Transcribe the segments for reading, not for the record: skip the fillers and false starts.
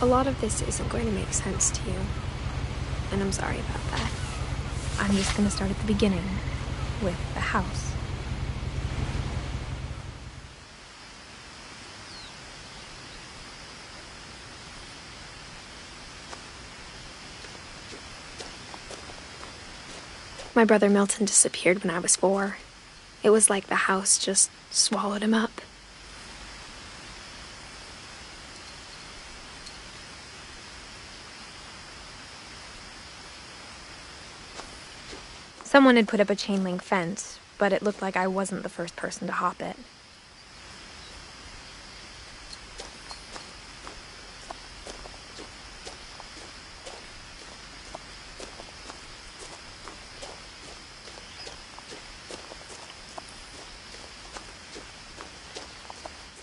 A lot of this isn't going to make sense to you, and I'm sorry about that. I'm just going to start at the beginning, with the house. My brother Milton disappeared when I was 4. It was like the house just swallowed him up. Someone had put up a chain link fence, but it looked like I wasn't the first person to hop it.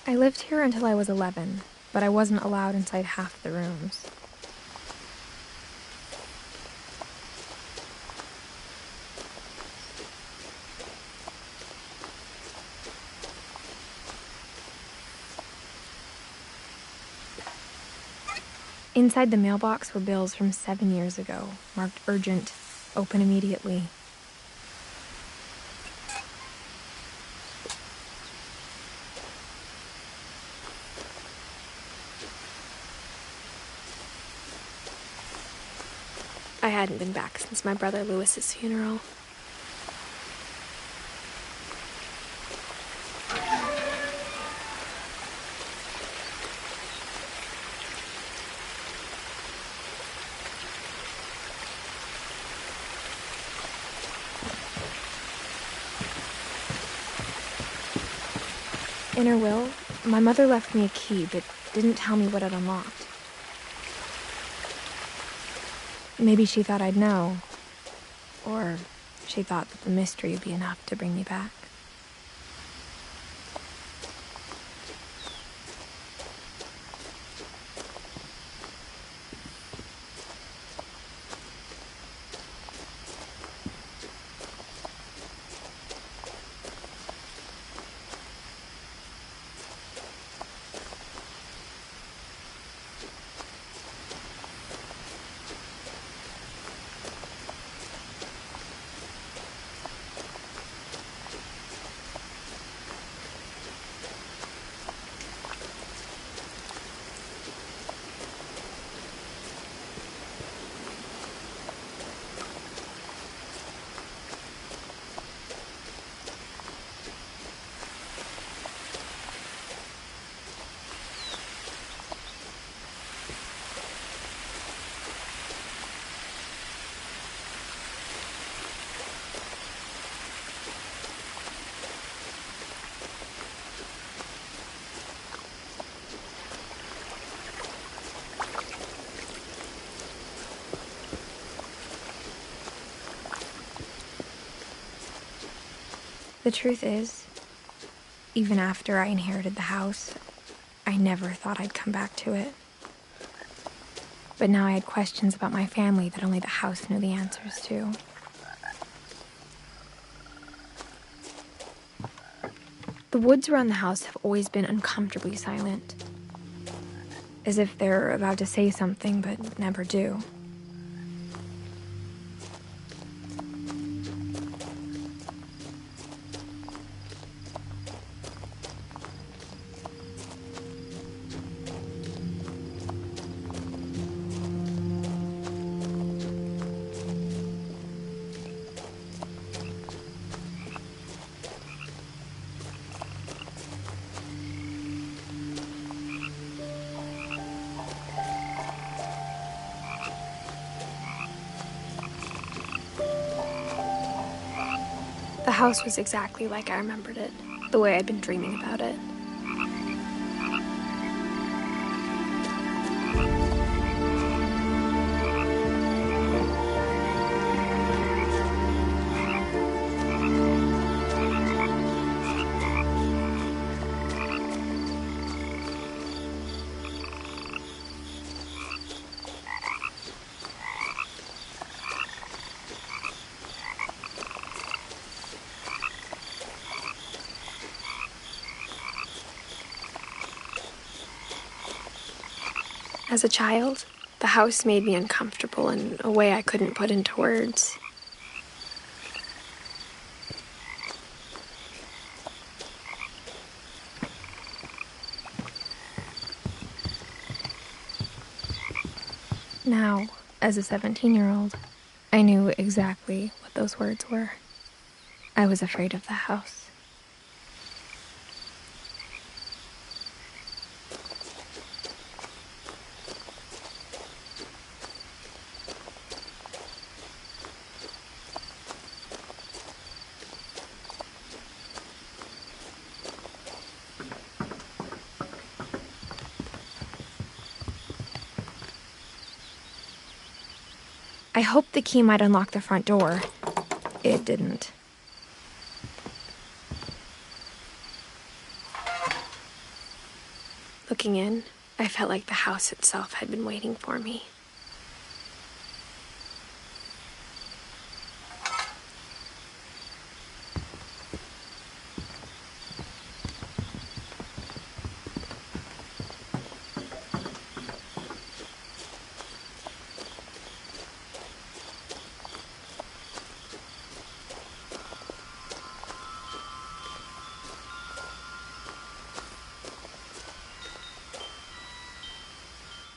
I lived here until I was 11, but I wasn't allowed inside half the rooms. Inside the mailbox were bills from 7 years ago, marked urgent, open immediately. I hadn't been back since my brother Lewis's funeral. In her will, my mother left me a key, but didn't tell me what it unlocked. Maybe she thought I'd know, or she thought that the mystery would be enough to bring me back. The truth is, even after I inherited the house, I never thought I'd come back to it. But now I had questions about my family that only the house knew the answers to. The woods around the house have always been uncomfortably silent, as if they're about to say something but never do. The house was exactly like I remembered it, the way I'd been dreaming about it. As a child, the house made me uncomfortable in a way I couldn't put into words. Now, as a 17-year-old, I knew exactly what those words were. I was afraid of the house. I hoped the key might unlock the front door. It didn't. Looking in, I felt like the house itself had been waiting for me.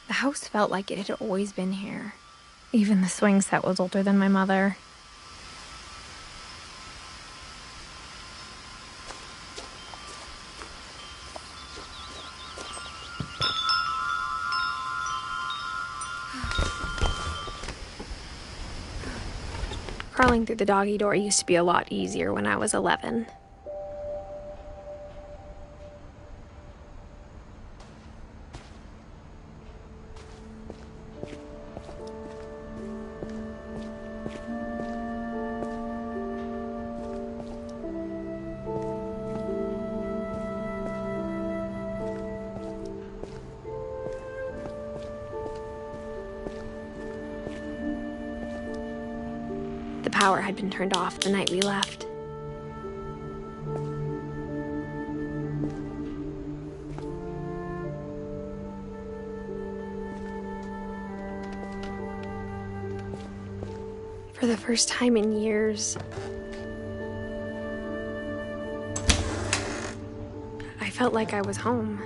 The house felt like it had always been here. Even the swing set was older than my mother. Crawling through the doggy door used to be a lot easier when I was 11. The power had been turned off the night we left. For the first time in years, I felt like I was home.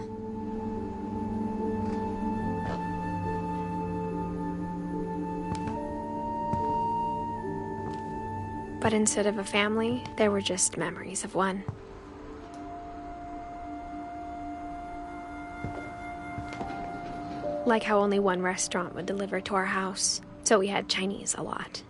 But instead of a family, there were just memories of one. Like how only one restaurant would deliver to our house, so we had Chinese a lot.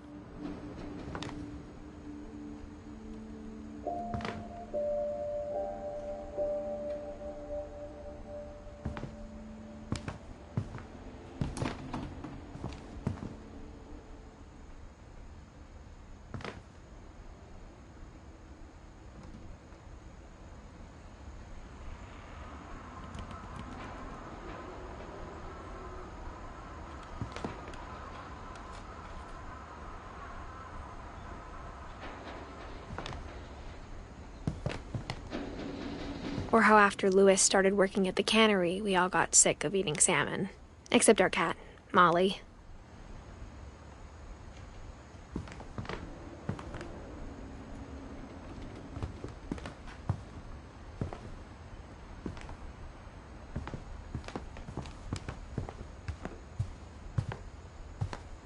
Or how after Louis started working at the cannery, we all got sick of eating salmon. Except our cat, Molly.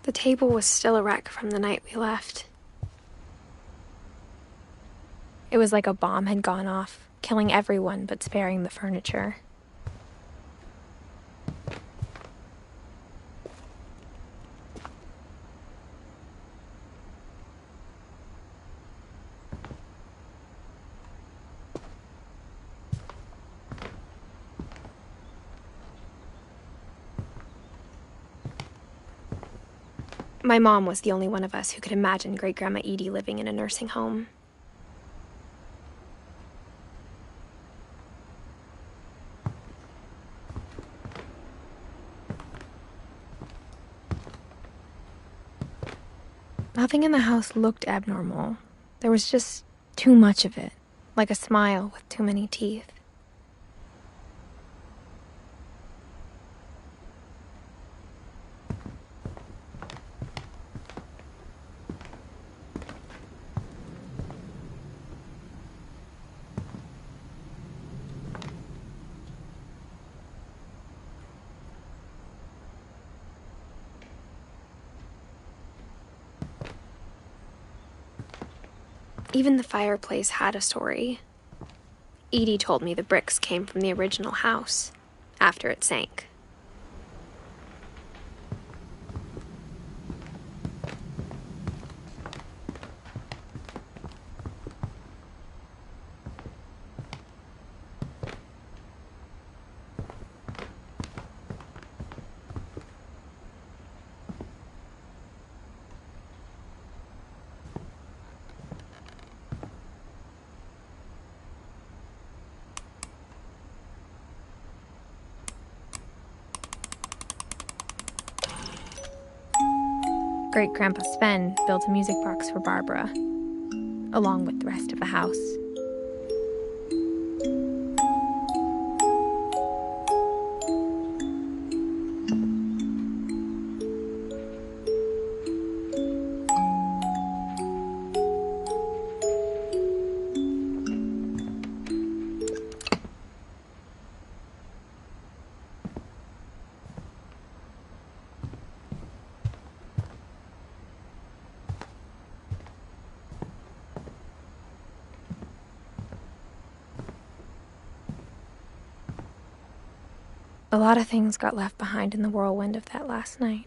The table was still a wreck from the night we left. It was like a bomb had gone off, killing everyone but sparing the furniture. My mom was the only one of us who could imagine Great-Grandma Edie living in a nursing home. Nothing in the house looked abnormal. There was just too much of it, like a smile with too many teeth. Even the fireplace had a story. Edie told me the bricks came from the original house, after it sank. Great-Grandpa Sven built a music box for Barbara, along with the rest of the house. A lot of things got left behind in the whirlwind of that last night.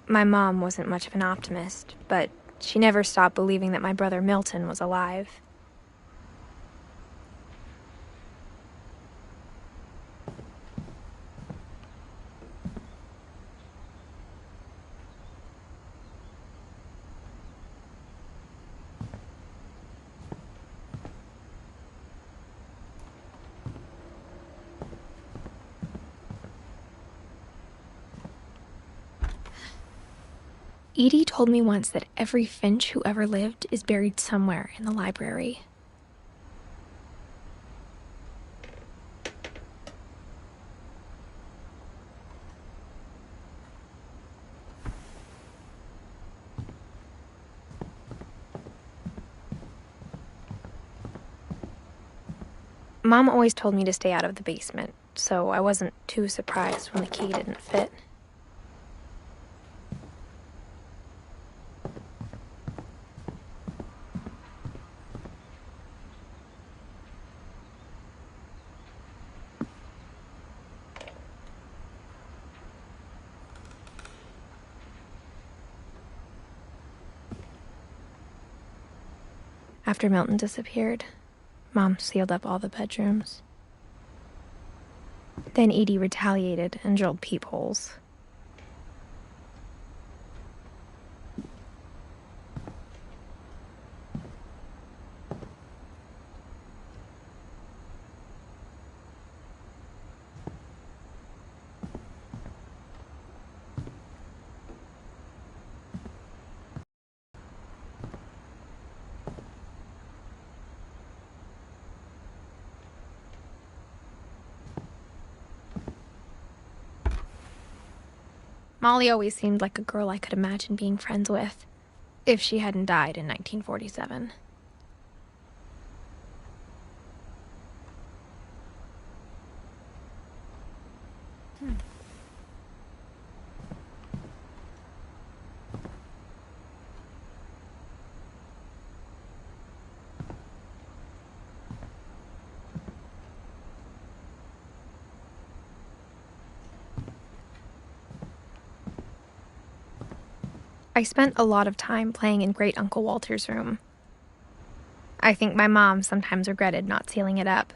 My mom wasn't much of an optimist, but she never stopped believing that my brother Milton was alive. Edie told me once that every Finch who ever lived is buried somewhere in the library. Mom always told me to stay out of the basement, so I wasn't too surprised when the key didn't fit. After Milton disappeared, Mom sealed up all the bedrooms. Then Edie retaliated and drilled peepholes. Molly always seemed like a girl I could imagine being friends with, if she hadn't died in 1947. I spent a lot of time playing in Great Uncle Walter's room. I think my mom sometimes regretted not sealing it up.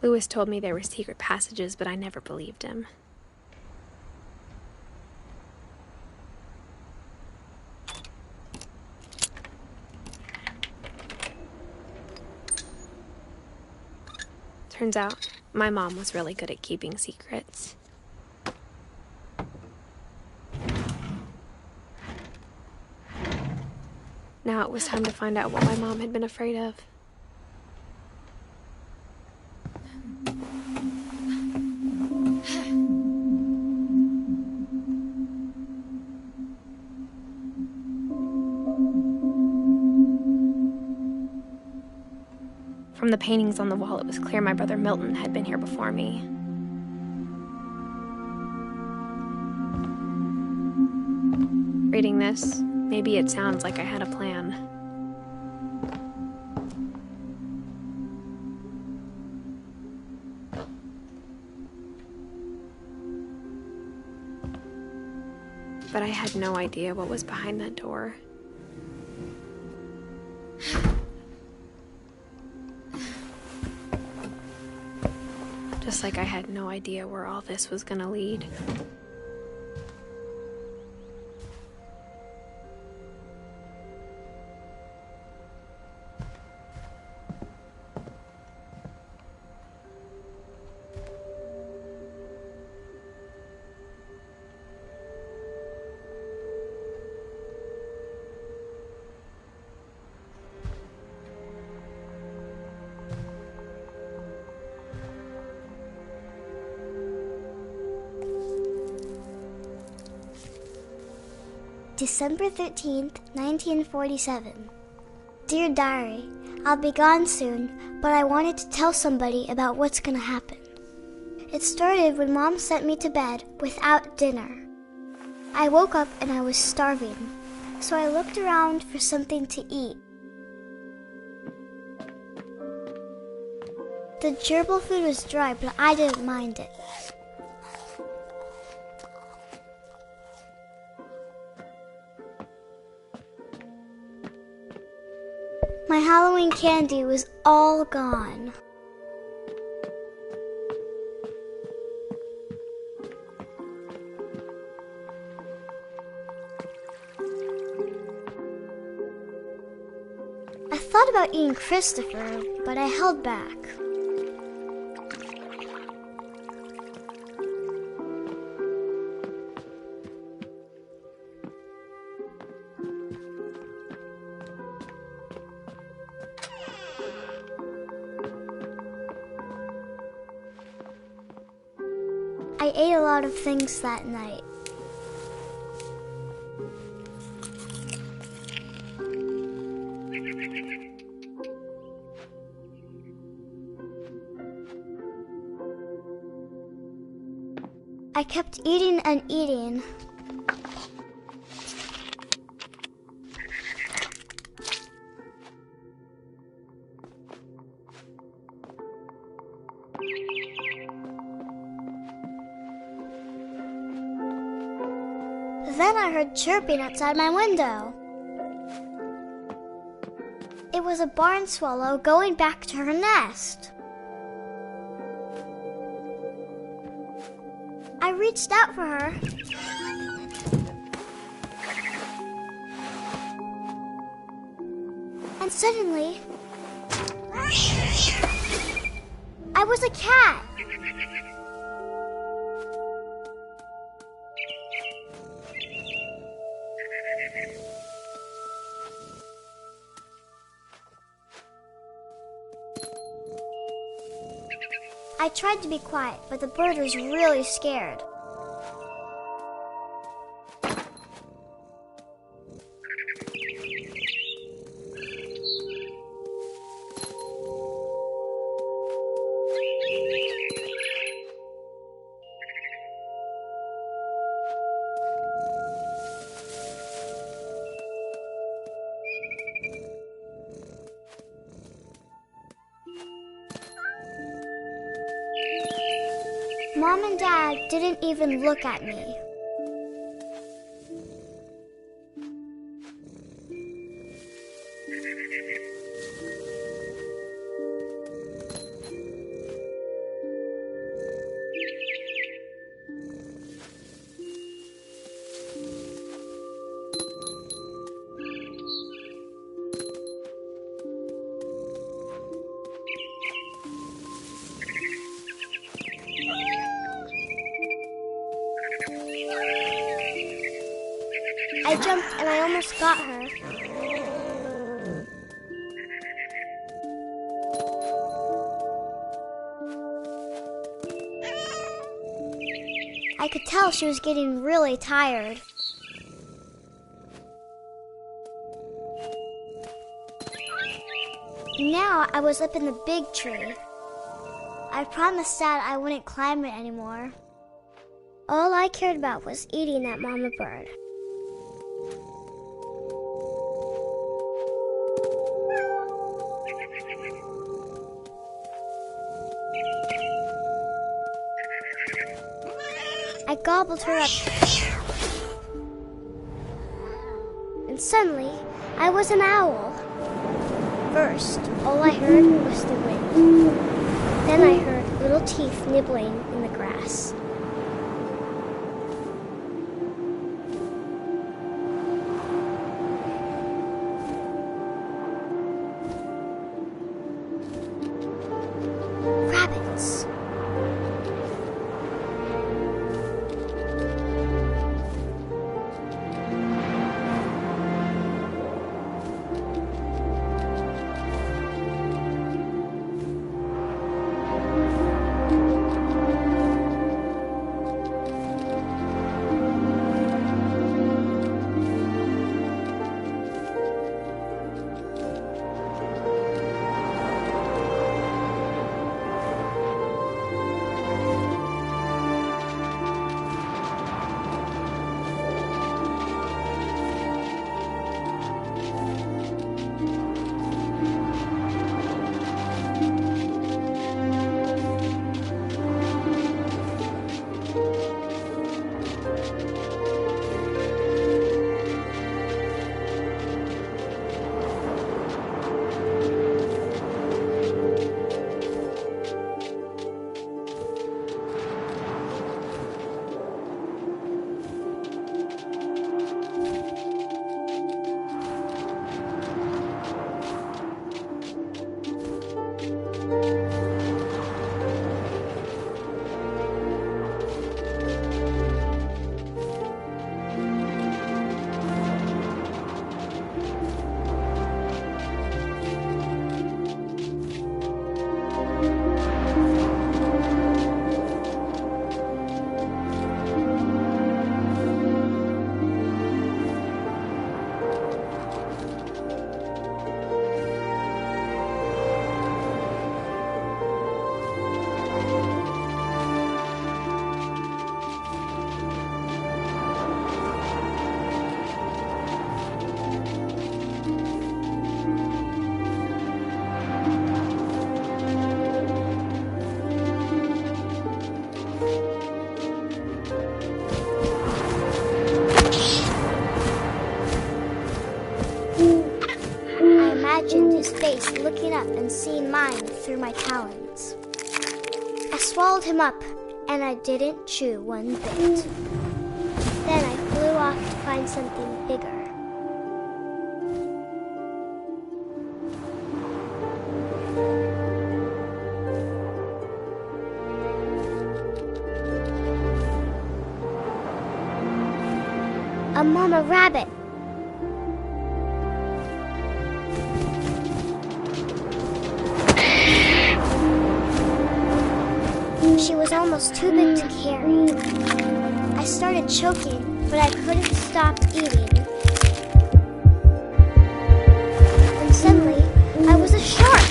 Lewis told me there were secret passages, but I never believed him. Turns out, my mom was really good at keeping secrets. Now it was time to find out what my mom had been afraid of. From the paintings on the wall, it was clear my brother Milton had been here before me. Reading this, maybe it sounds like I had a plan. But I had no idea what was behind that door. Just like I had no idea where all this was gonna lead. December 13th, 1947. Dear Diary, I'll be gone soon, but I wanted to tell somebody about what's gonna happen. It started when Mom sent me to bed without dinner. I woke up and I was starving, so I looked around for something to eat. The gerbil food was dry, but I didn't mind it. My Halloween candy was all gone. I thought about eating Christopher, but I held back. I ate a lot of things that night. I kept eating and eating. Then I heard chirping outside my window. It was a barn swallow going back to her nest. I reached out for her. And suddenly, I was a cat. I tried to be quiet, but the bird was really scared. Mom and Dad didn't even look at me. I jumped and I almost got her. I could tell she was getting really tired. Now I was up in the big tree. I promised Dad I wouldn't climb it anymore. All I cared about was eating that mama bird. I gobbled her up. And suddenly, I was an owl. First, all I heard was the wind. Then I heard little teeth nibbling in the grass. Rabbits. His face looking up and seeing mine through my talons. I swallowed him up, and I didn't chew one bit. Then I flew off to find something bigger. A mama rabbit. She was almost too big to carry. I started choking, but I couldn't stop eating. And suddenly, I was a shark.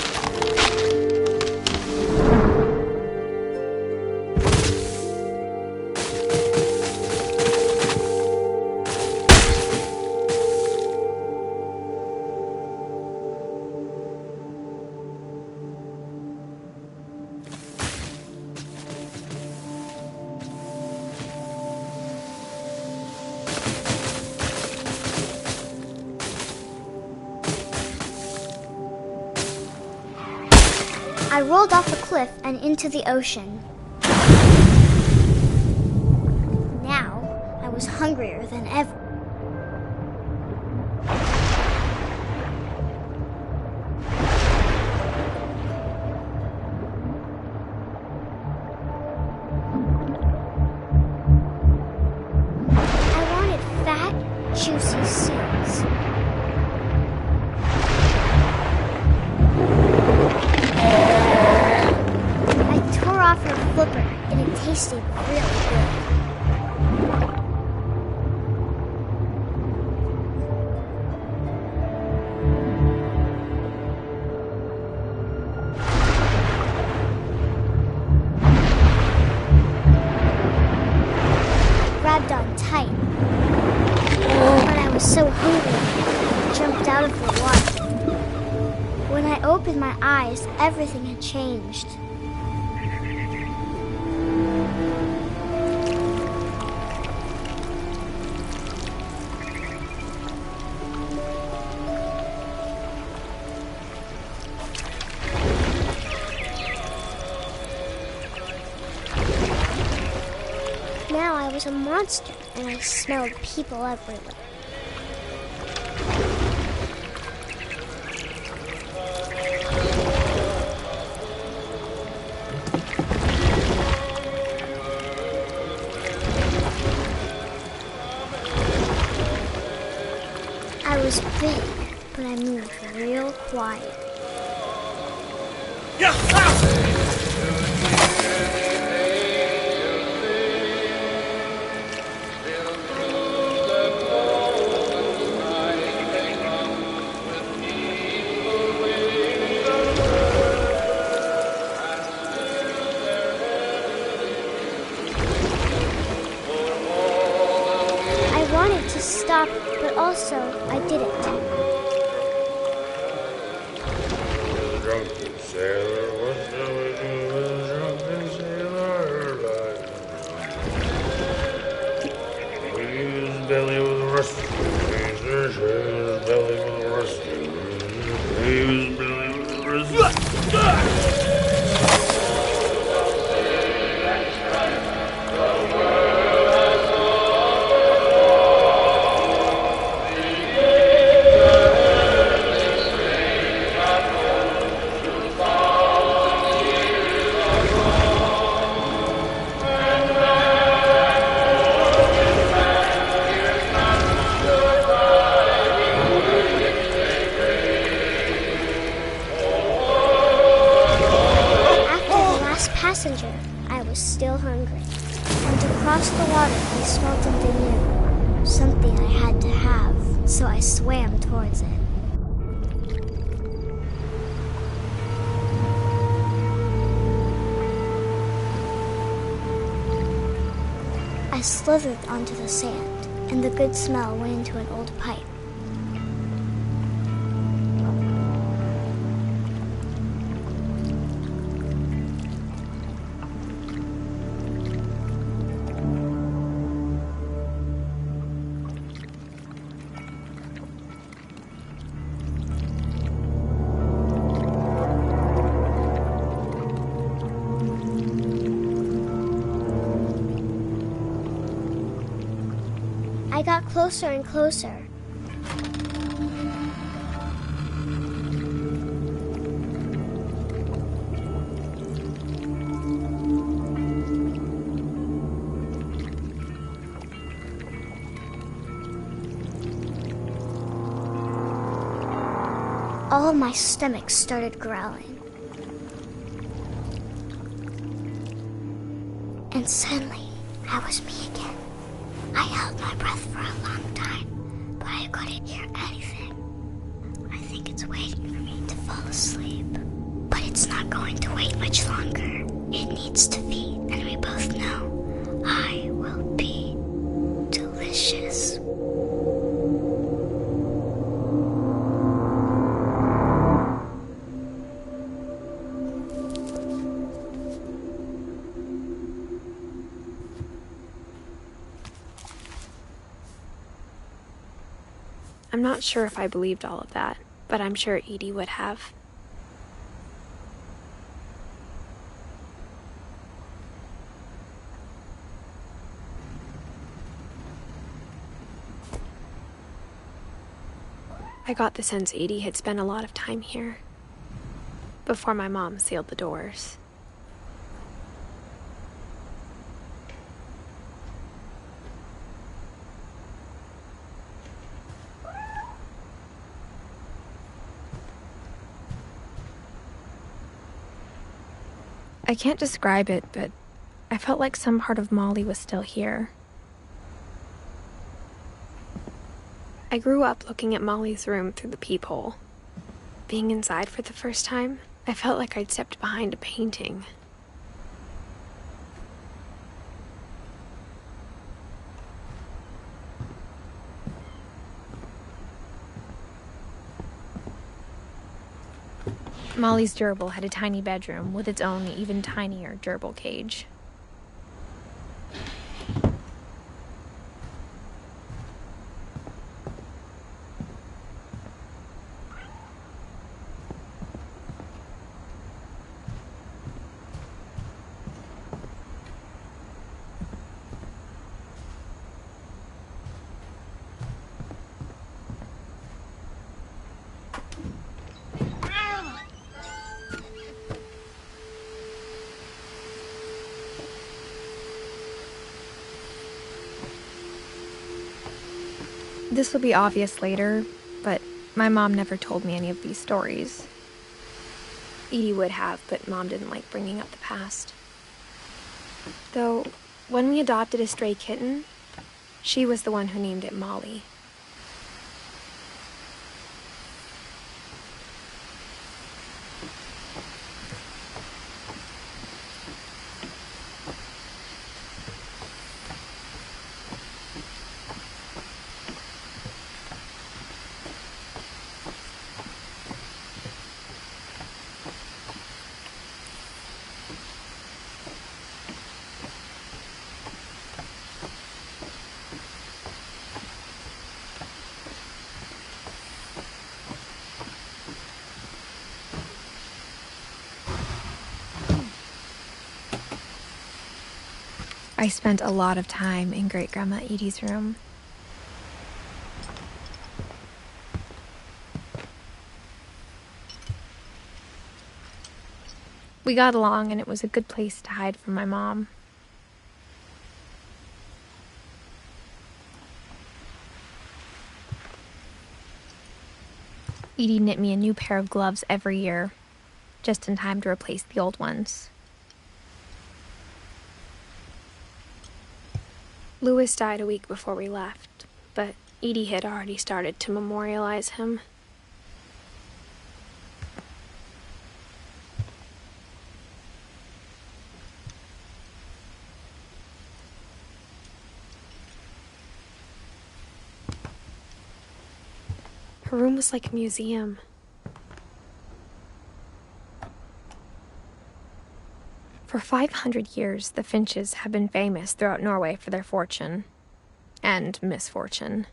I rolled off the cliff and into the ocean. Now, I was hungrier than ever. I wanted fat, juicy seeds. Off her flipper, and it tasted really good. eyes, everything had changed. Now I was a monster, and I smelled people everywhere. I was big, but I moved real quiet. I wanted to stop, but also I didn't. Drunken sailor, what shall we do with a drunken sailor like? We his belly with a rusty razor, shave his belly with a rusty razor, shave his belly with a rusty razor. Passenger, I was still hungry. And to cross the water, I smelled something new. Something I had to have, so I swam towards it. I slithered onto the sand, and the good smell went into an old pipe. I got closer and closer. All of my stomach started growling. And suddenly, I was me again. I held my breath for a long time, but I couldn't hear anything. I think it's waiting for me to fall asleep. But it's not going to wait much longer. It needs to feed, and we both know I will be delicious. I'm not sure if I believed all of that, but I'm sure Edie would have. I got the sense Edie had spent a lot of time here, before my mom sealed the doors. I can't describe it, but I felt like some part of Molly was still here. I grew up looking at Molly's room through the peephole. Being inside for the first time, I felt like I'd stepped behind a painting. Molly's gerbil had a tiny bedroom with its own even tinier gerbil cage. This will be obvious later, but my mom never told me any of these stories. Edie would have, but Mom didn't like bringing up the past. Though, when we adopted a stray kitten, she was the one who named it Molly. I spent a lot of time in Great-Grandma Edie's room. We got along, and it was a good place to hide from my mom. Edie knit me a new pair of gloves every year, just in time to replace the old ones. Louis died a week before we left, but Edie had already started to memorialize him. Her room was like a museum. For 500 years, the Finches have been famous throughout Norway for their fortune and misfortune.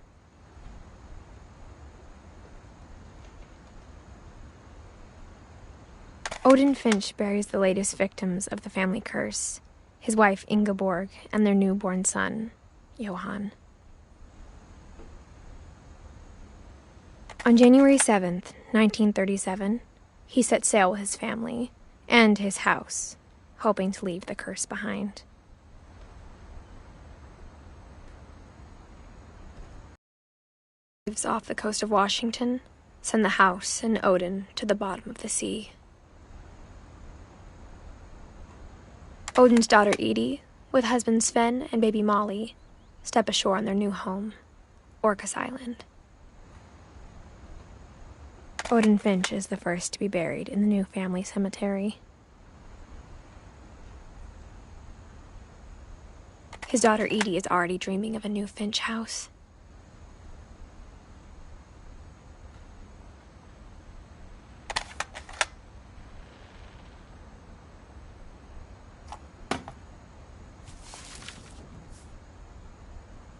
Odin Finch buries the latest victims of the family curse, his wife Ingeborg and their newborn son, Johan. On January 7th, 1937, he set sail with his family and his house, hoping to leave the curse behind. Lives off the coast of Washington, send the house and Odin to the bottom of the sea. Odin's daughter Edie, with husband Sven and baby Molly, step ashore on their new home, Orcas Island. Odin Finch is the first to be buried in the new family cemetery. His daughter Edie is already dreaming of a new Finch house.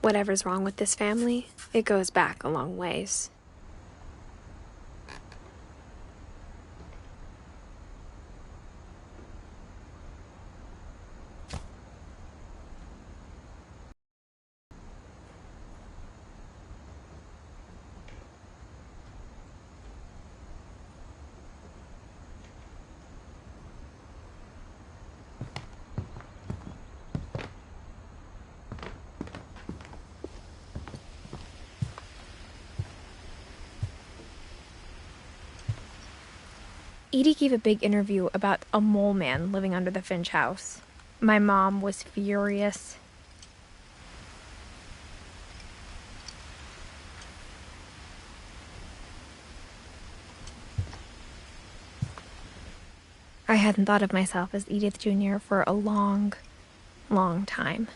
Whatever's wrong with this family, it goes back a long ways. Edie gave a big interview about a mole man living under the Finch house. My mom was furious. I hadn't thought of myself as Edith Jr. for a long, long time.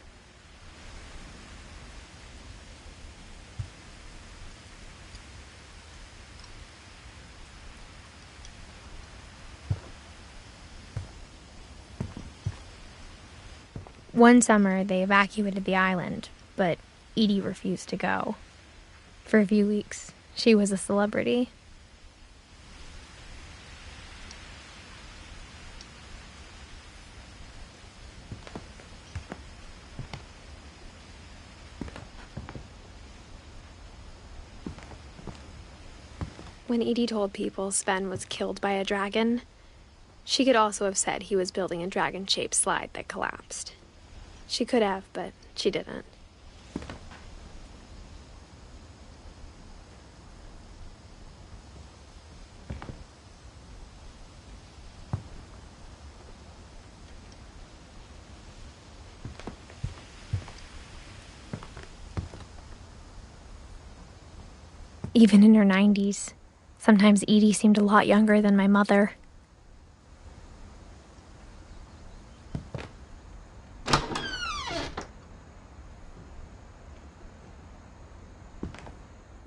One summer, they evacuated the island, but Edie refused to go. For a few weeks, she was a celebrity. When Edie told people Sven was killed by a dragon, she could also have said he was building a dragon-shaped slide that collapsed. She could have, but she didn't. Even in her 90s, sometimes Edie seemed a lot younger than my mother.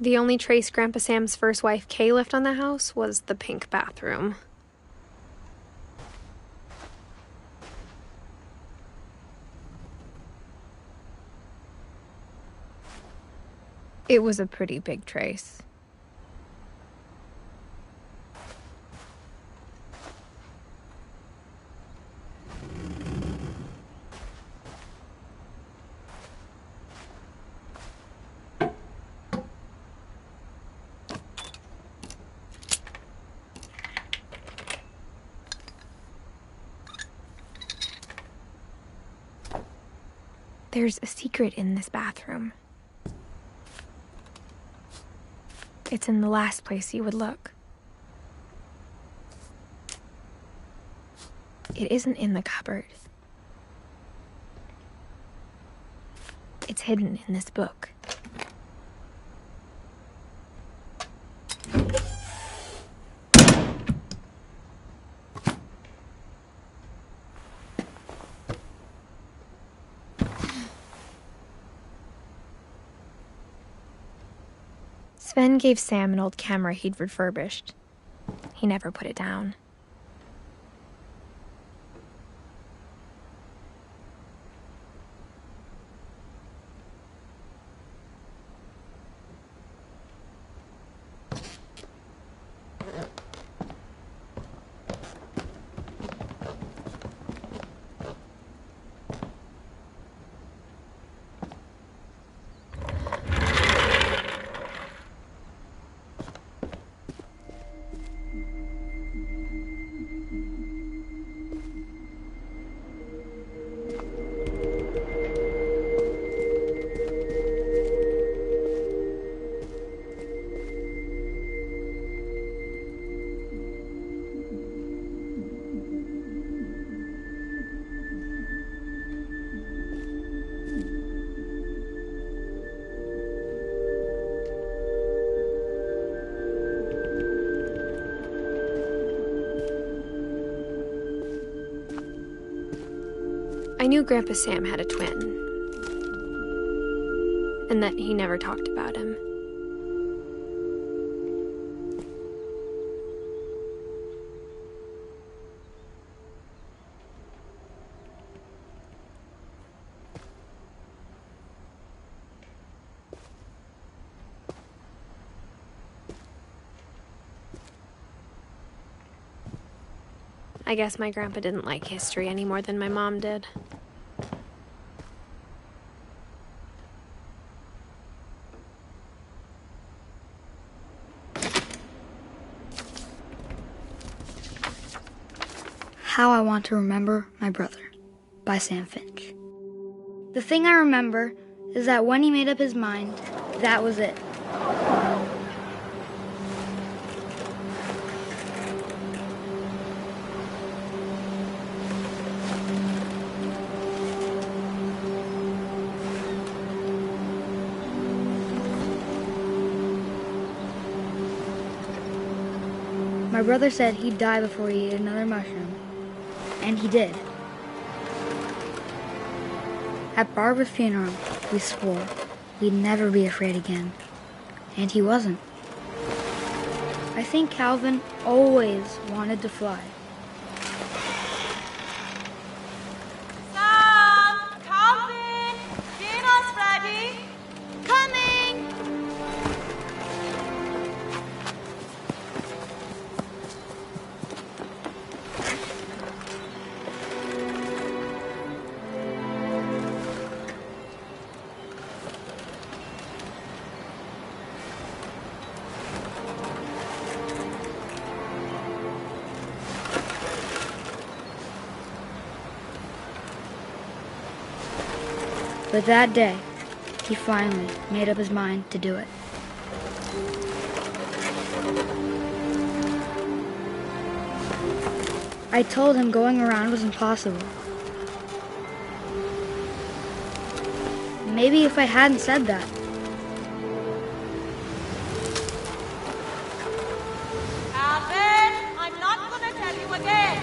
The only trace Grandpa Sam's first wife, Kay, left on the house was the pink bathroom. It was a pretty big trace. There's a secret in this bathroom. It's in the last place you would look. It isn't in the cupboard. It's hidden in this book. Sven gave Sam an old camera he'd refurbished. He never put it down. I knew Grandpa Sam had a twin, and that he never talked about him. I guess my grandpa didn't like history any more than my mom did. How I Want to Remember My Brother by Sam Finch. The thing I remember is that when he made up his mind, that was it. My brother said he'd die before he ate another mushroom, and he did. At Barbara's funeral, we swore we'd never be afraid again, and he wasn't. I think Calvin always wanted to fly. Sam, But that day, he finally made up his mind to do it. I told him going around was impossible. Maybe if I hadn't said that, Alvin, I'm not gonna tell you again.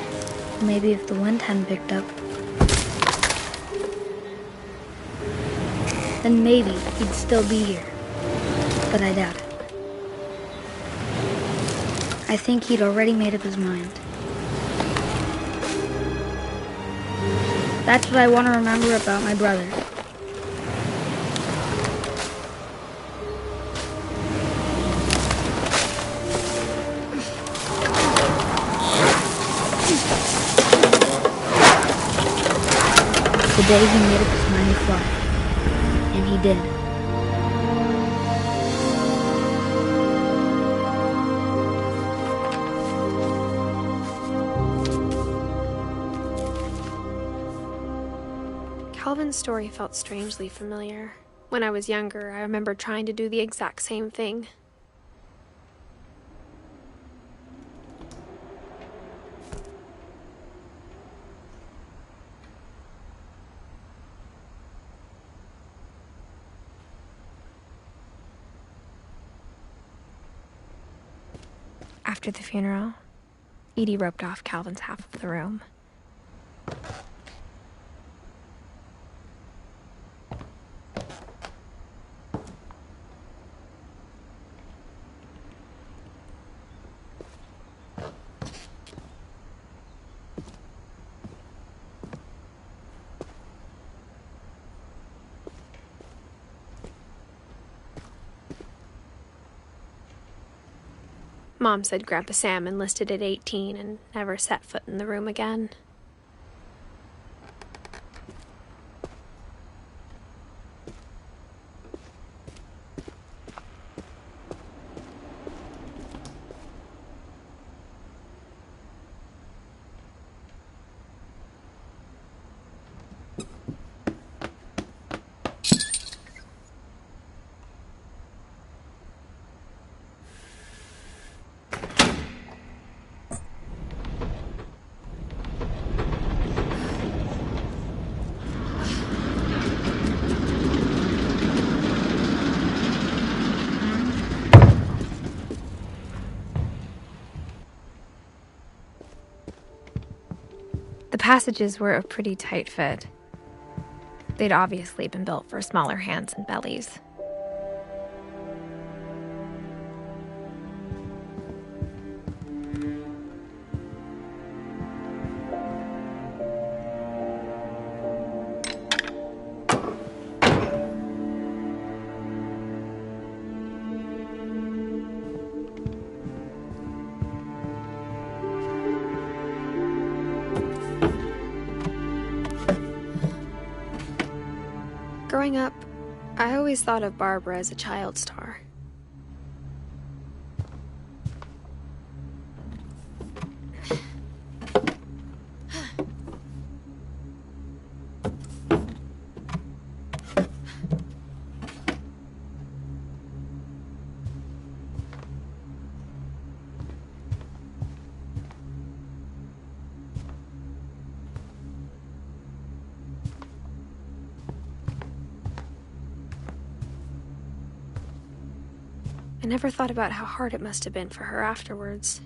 maybe if the wind hadn't picked up, then maybe he'd still be here. But I doubt it. I think he'd already made up his mind. That's what I want to remember about my brother. The day he made up his mind to fly. And he did. Calvin's story felt strangely familiar. When I was younger, I remember trying to do the exact same thing. After the funeral, Edie roped off Calvin's half of the room. Mom said Grandpa Sam enlisted at 18 and never set foot in the room again. The passages were a pretty tight fit. They'd obviously been built for smaller hands and bellies. Growing up, I always thought of Barbara as a child star. I never thought about how hard it must have been for her afterwards.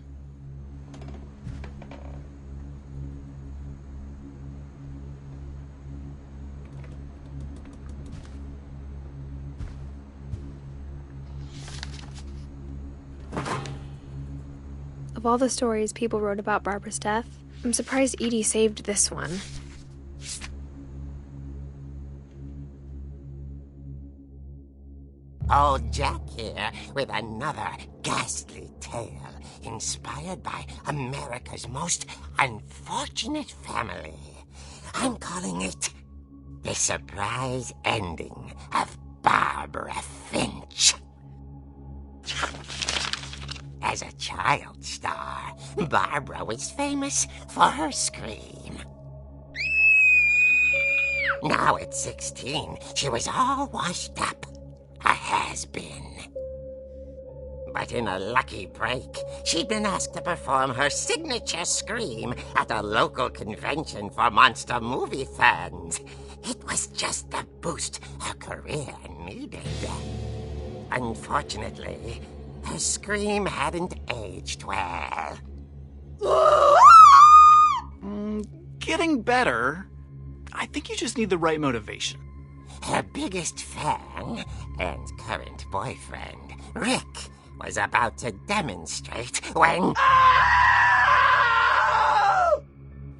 Of all the stories people wrote about Barbara's death, I'm surprised Edie saved this one. Old Jack here with another ghastly tale inspired by America's most unfortunate family. I'm calling it The Surprise Ending of Barbara Finch. As a child star, Barbara was famous for her scream. Now at 16, she was all washed up. A has-been. But in a lucky break, she'd been asked to perform her signature scream at a local convention for monster movie fans. It was just the boost her career needed. Unfortunately, her scream hadn't aged well. Getting better. I think you just need the right motivation. Her biggest fan and current boyfriend, Rick, was about to demonstrate when...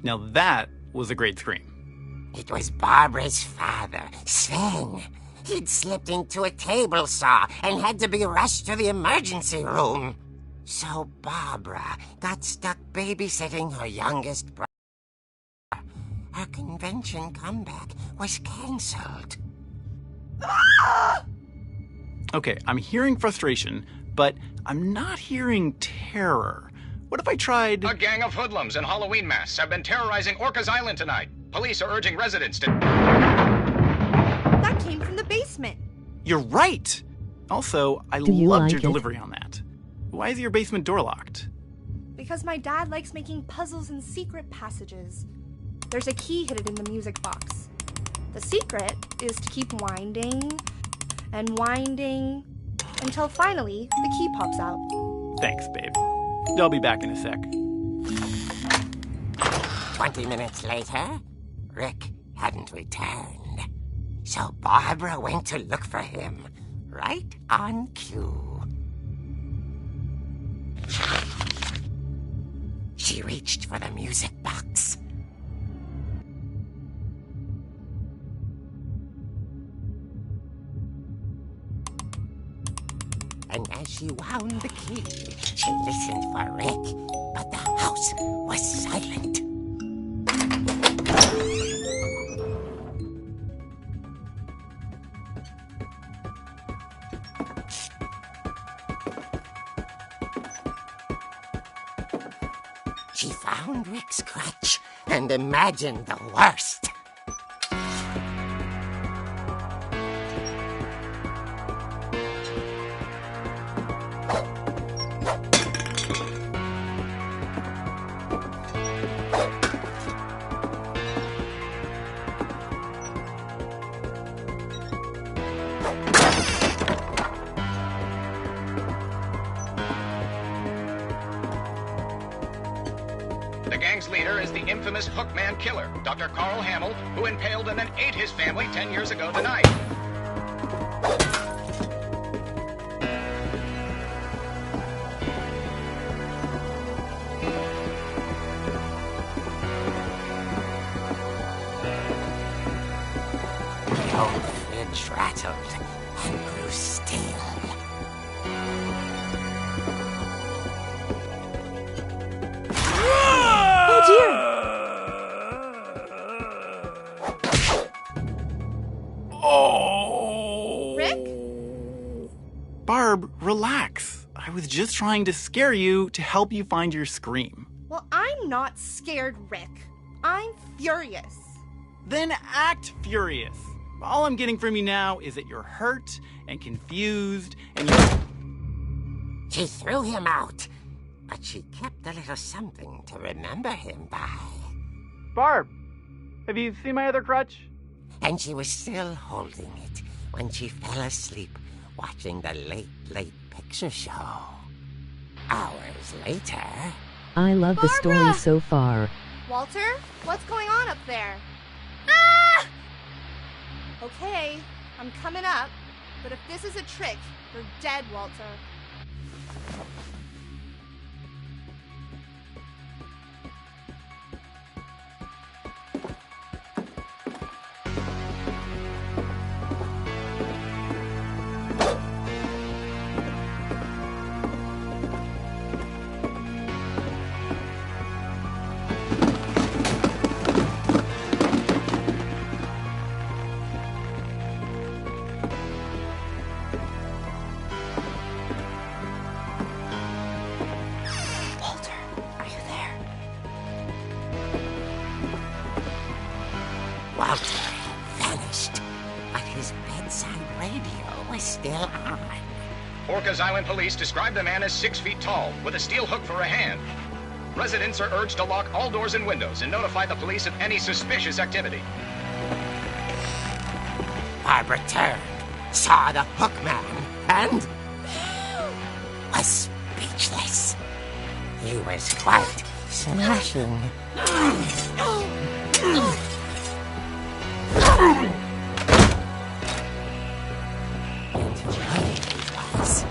Now that was a great scream. It was Barbara's father, Sven. He'd slipped into a table saw and had to be rushed to the emergency room. So Barbara got stuck babysitting her youngest brother. Her convention comeback was cancelled. Okay, I'm hearing frustration, but I'm not hearing terror. What if I tried... A gang of hoodlums in Halloween masks have been terrorizing Orcas Island tonight. Police are urging residents to... That came from the basement. You're right! Also, I loved your delivery on that. Why is your basement door locked? Because my dad likes making puzzles and secret passages. There's a key hidden in the music box. The secret is to keep winding and winding until finally the key pops out. Thanks, babe. I'll be back in a sec. 20 minutes later, Rick hadn't returned. So Barbara went to look for him, right on cue. She reached for the music box. And as she wound the key, she listened for Rick, but the house was silent. She found Rick's crutch and imagined the worst. The gang's leader is the infamous Hookman Killer, Dr. Carl Hamill, who impaled and then ate his family 10 years ago tonight. The old fridge rattled and grew still. Oh! Rick? Barb, relax. I was just trying to scare you to help you find your scream. Well, I'm not scared, Rick. I'm furious. Then act furious. All I'm getting from you now is that you're hurt and confused and you're... She threw him out, but she kept a little something to remember him by. Barb, have you seen my other crutch? And she was still holding it when she fell asleep watching the Late Picture Show. Hours later... I love the story so far. Walter, what's going on up there? Ah! Okay, I'm coming up, but if this is a trick, you're dead, Walter. radio was still on. Orcas Island police describe the man as 6 feet tall, with a steel hook for a hand. Residents are urged to lock all doors and windows and notify the police of any suspicious activity. Barbara turned, saw the hook man, and was speechless. He was quite smashing. And where he was,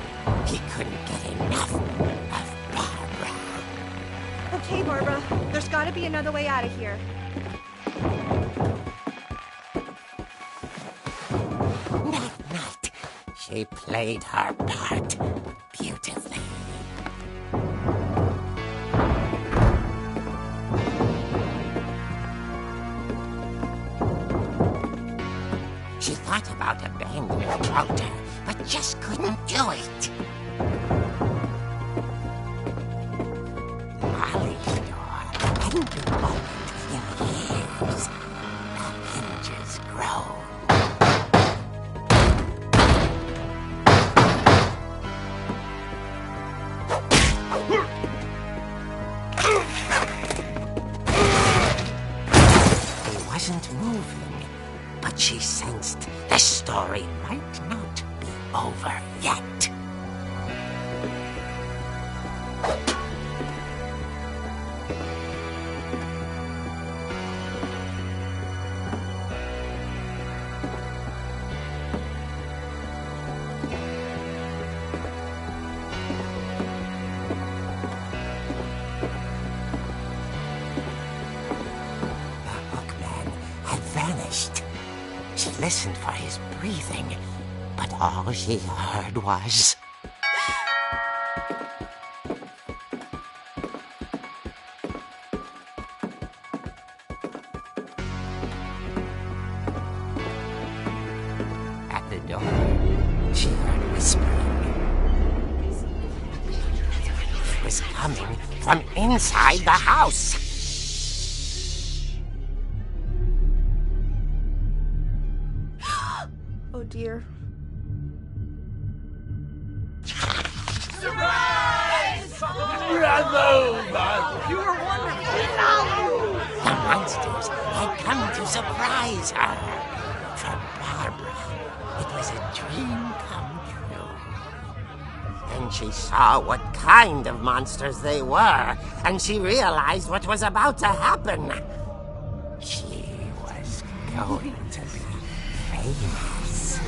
he couldn't get enough of Barbara. Okay, Barbara. There's gotta be another way out of here. That night, she played her part beautifully. She thought about abandoning Walter, but just couldn't do it. Molly's door hadn't been opened in years. The hinges groaned. He wasn't moving, but she sensed the story might not be over yet. She listened for his breathing, but all she heard was... At the door, she heard whispering. It was coming from inside the house. Oh dear. You were wonderful. The monsters had come to surprise her. For Barbara, it was a dream come true. Then she saw what kind of monsters they were, and she realized what was about to happen. She was going to be famous.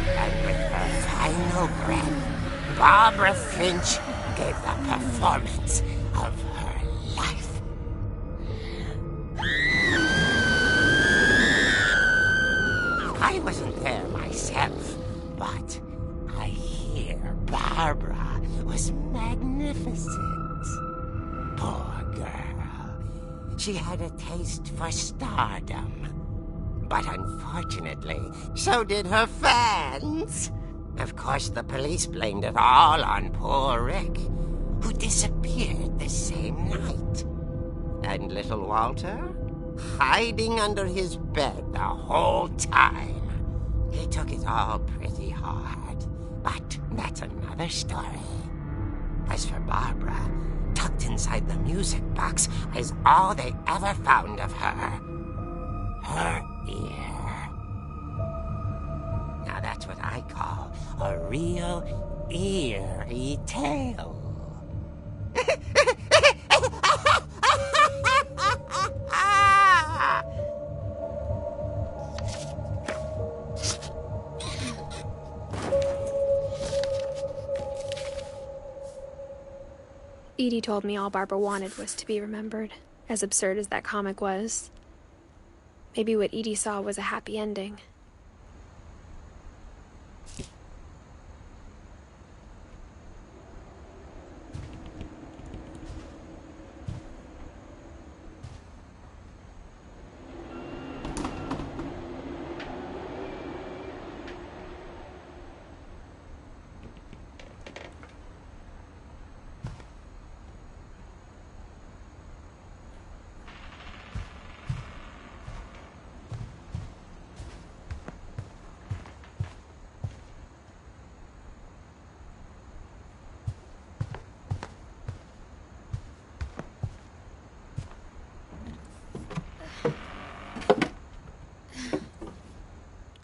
And with her final breath, Barbara Finch gave the performance of her life. I wasn't there myself, but I hear Barbara was magnificent. Poor girl. She had a taste for stardom. But unfortunately, so did her fans. Of course, the police blamed it all on poor Rick, who disappeared the same night. And little Walter, hiding under his bed the whole time. He took it all pretty hard, but that's another story. As for Barbara, tucked inside the music box is all they ever found of her. Her ear. Now that's what I call a real eerie tale. Edie told me all Barbara wanted was to be remembered, as absurd as that comic was. Maybe what Edie saw was a happy ending.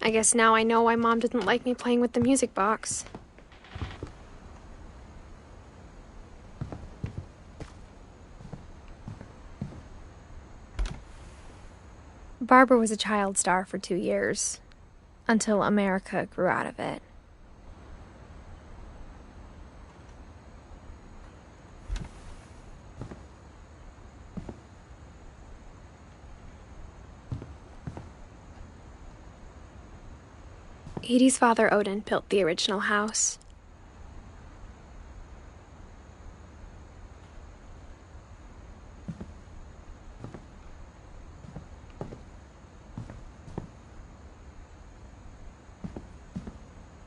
I guess now I know why Mom didn't like me playing with the music box. Barbara was a child star for 2 years, until America grew out of it. Edie's father, Odin, built the original house.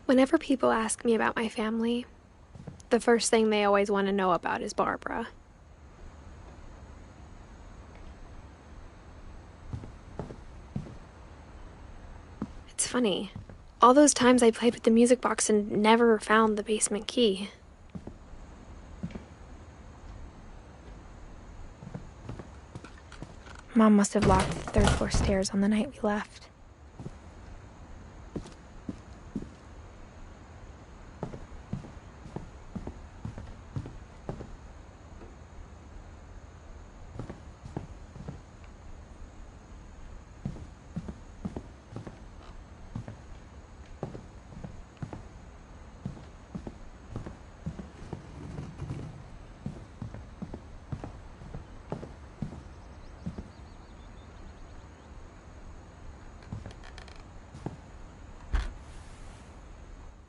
Whenever people ask me about my family, the first thing they always want to know about is Barbara. It's funny. All those times I played with the music box and never found the basement key. Mom must have locked the third floor stairs on the night we left.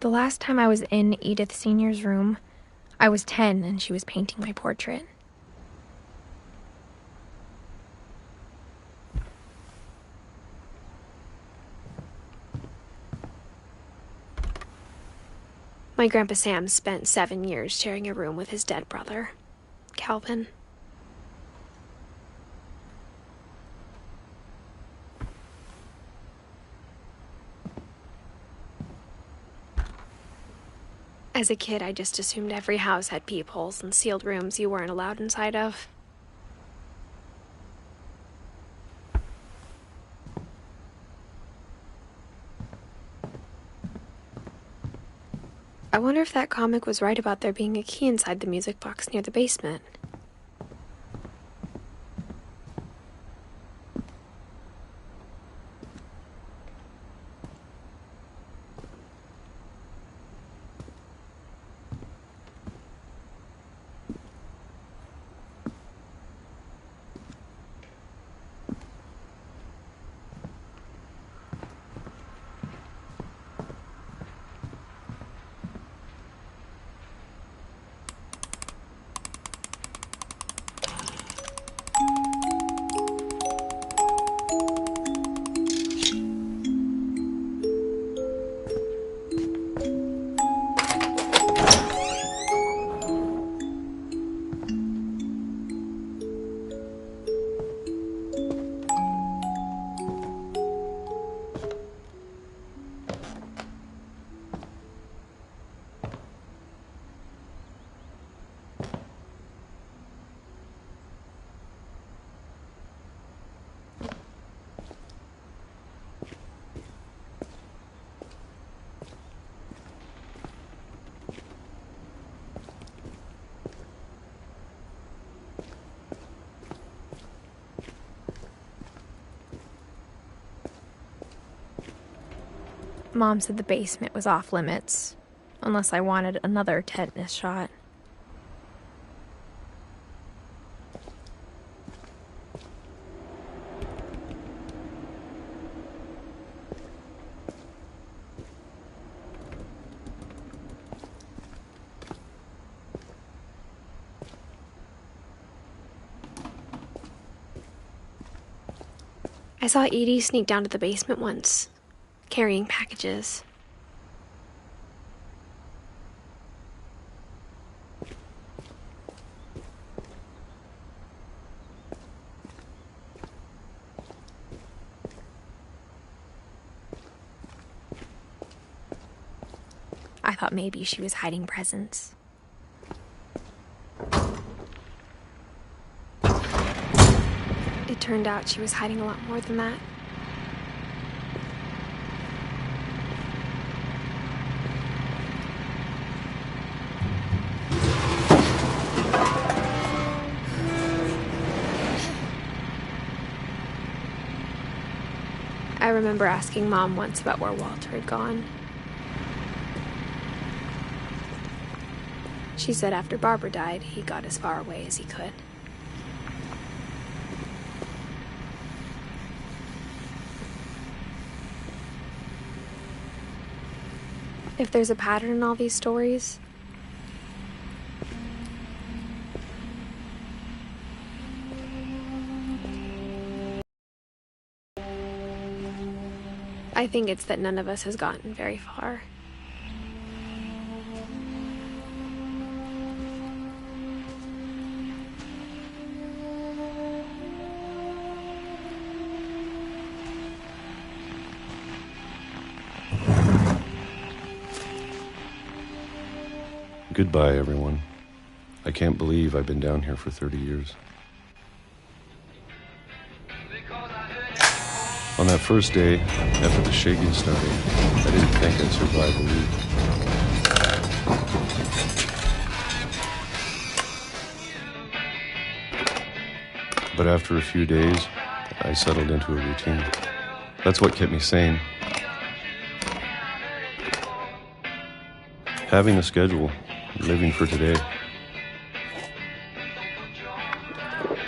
The last time I was in Edith Sr.'s room, I was 10 and she was painting my portrait. My Grandpa Sam spent 7 years sharing a room with his dead brother, Calvin. As a kid, I just assumed every house had peepholes and sealed rooms you weren't allowed inside of. I wonder if that comic was right about there being a key inside the music box near the basement. Mom said the basement was off limits, unless I wanted another tetanus shot. I saw Edie sneak down to the basement once, carrying packages. I thought maybe she was hiding presents. It turned out she was hiding a lot more than that. remember asking Mom once about where Walter had gone. She said after Barbara died, he got as far away as he could. If there's a pattern in all these stories, I think it's that none of us has gotten very far. Goodbye, everyone. I can't believe I've been down here for 30 years. On that first day, after the shaking started, I didn't think I'd survive a week. But after a few days, I settled into a routine. That's what kept me sane. Having a schedule, living for today.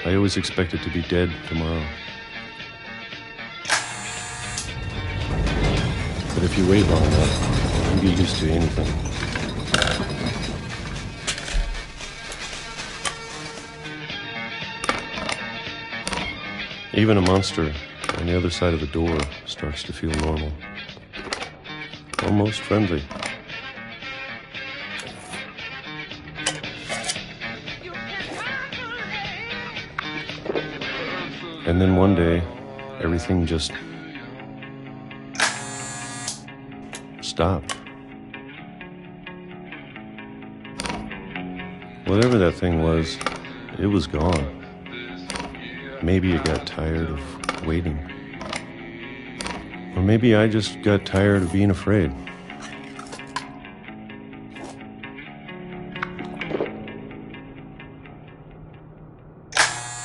I always expected to be dead tomorrow. But if you wait long enough, you get used to anything. Even a monster on the other side of the door starts to feel normal. Almost friendly. And then one day, everything just stopped. Whatever that thing was, it was gone. Maybe it got tired of waiting. Or maybe I just got tired of being afraid.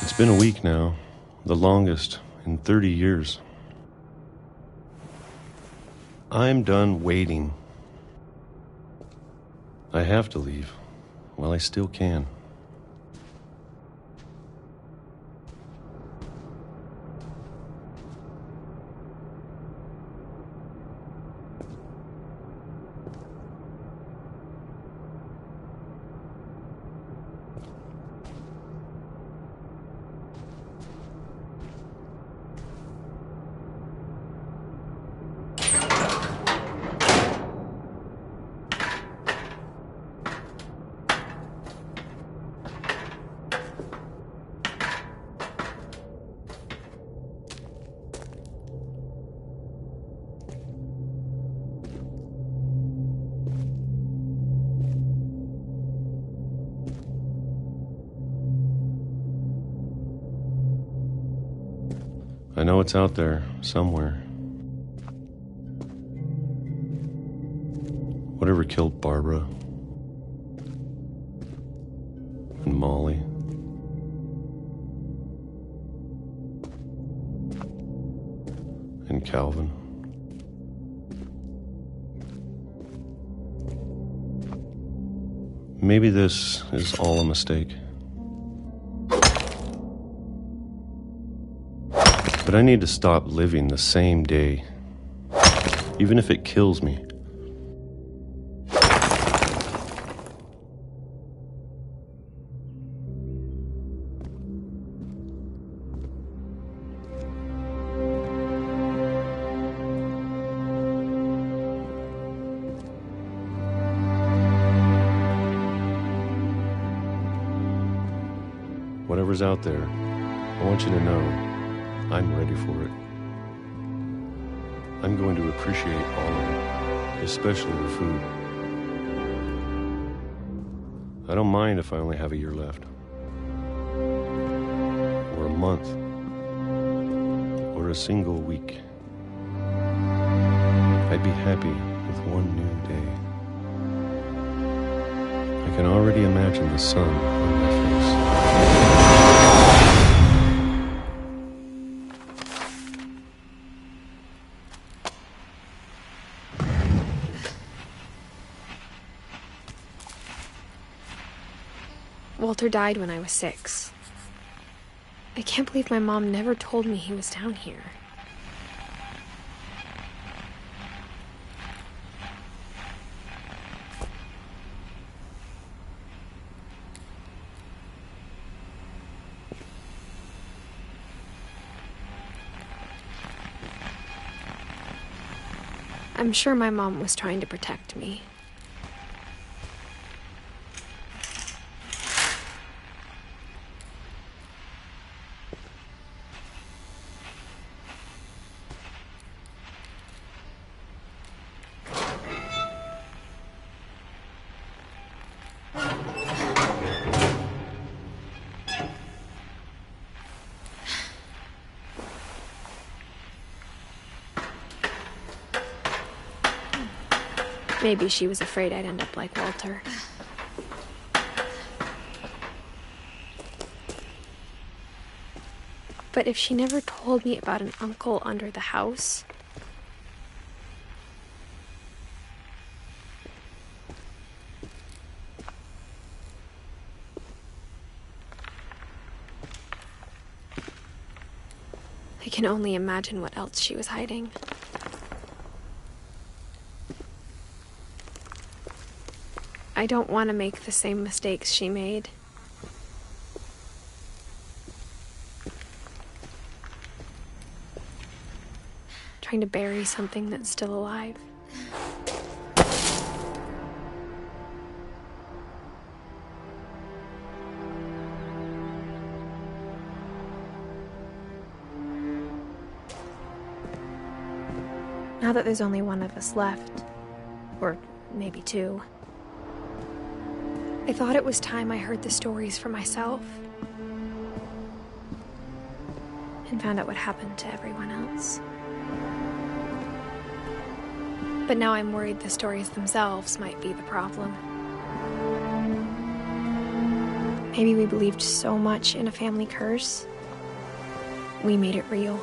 It's been a week now. The longest in 30 years. I'm done waiting. I have to leave while I still can. I know it's out there, somewhere. Whatever killed Barbara and Molly and Calvin. Maybe this is all a mistake. But I need to stop living the same day, even if it kills me. Whatever's out there, I want you to know I'm ready for it. I'm going to appreciate all of it, especially the food. I don't mind if I only have a year left, or a month, or a single week. I'd be happy with one new day. I can already imagine the sun on my face. Walter died when I was 6. I can't believe my mom never told me he was down here. I'm sure my mom was trying to protect me. Maybe she was afraid I'd end up like Walter. But if she never told me about an uncle under the house, I can only imagine what else she was hiding. I don't want to make the same mistakes she made. Trying to bury something that's still alive. Now that there's only one of us left, or maybe 2, I thought it was time I heard the stories for myself and found out what happened to everyone else. But now I'm worried the stories themselves might be the problem. Maybe we believed so much in a family curse, we made it real.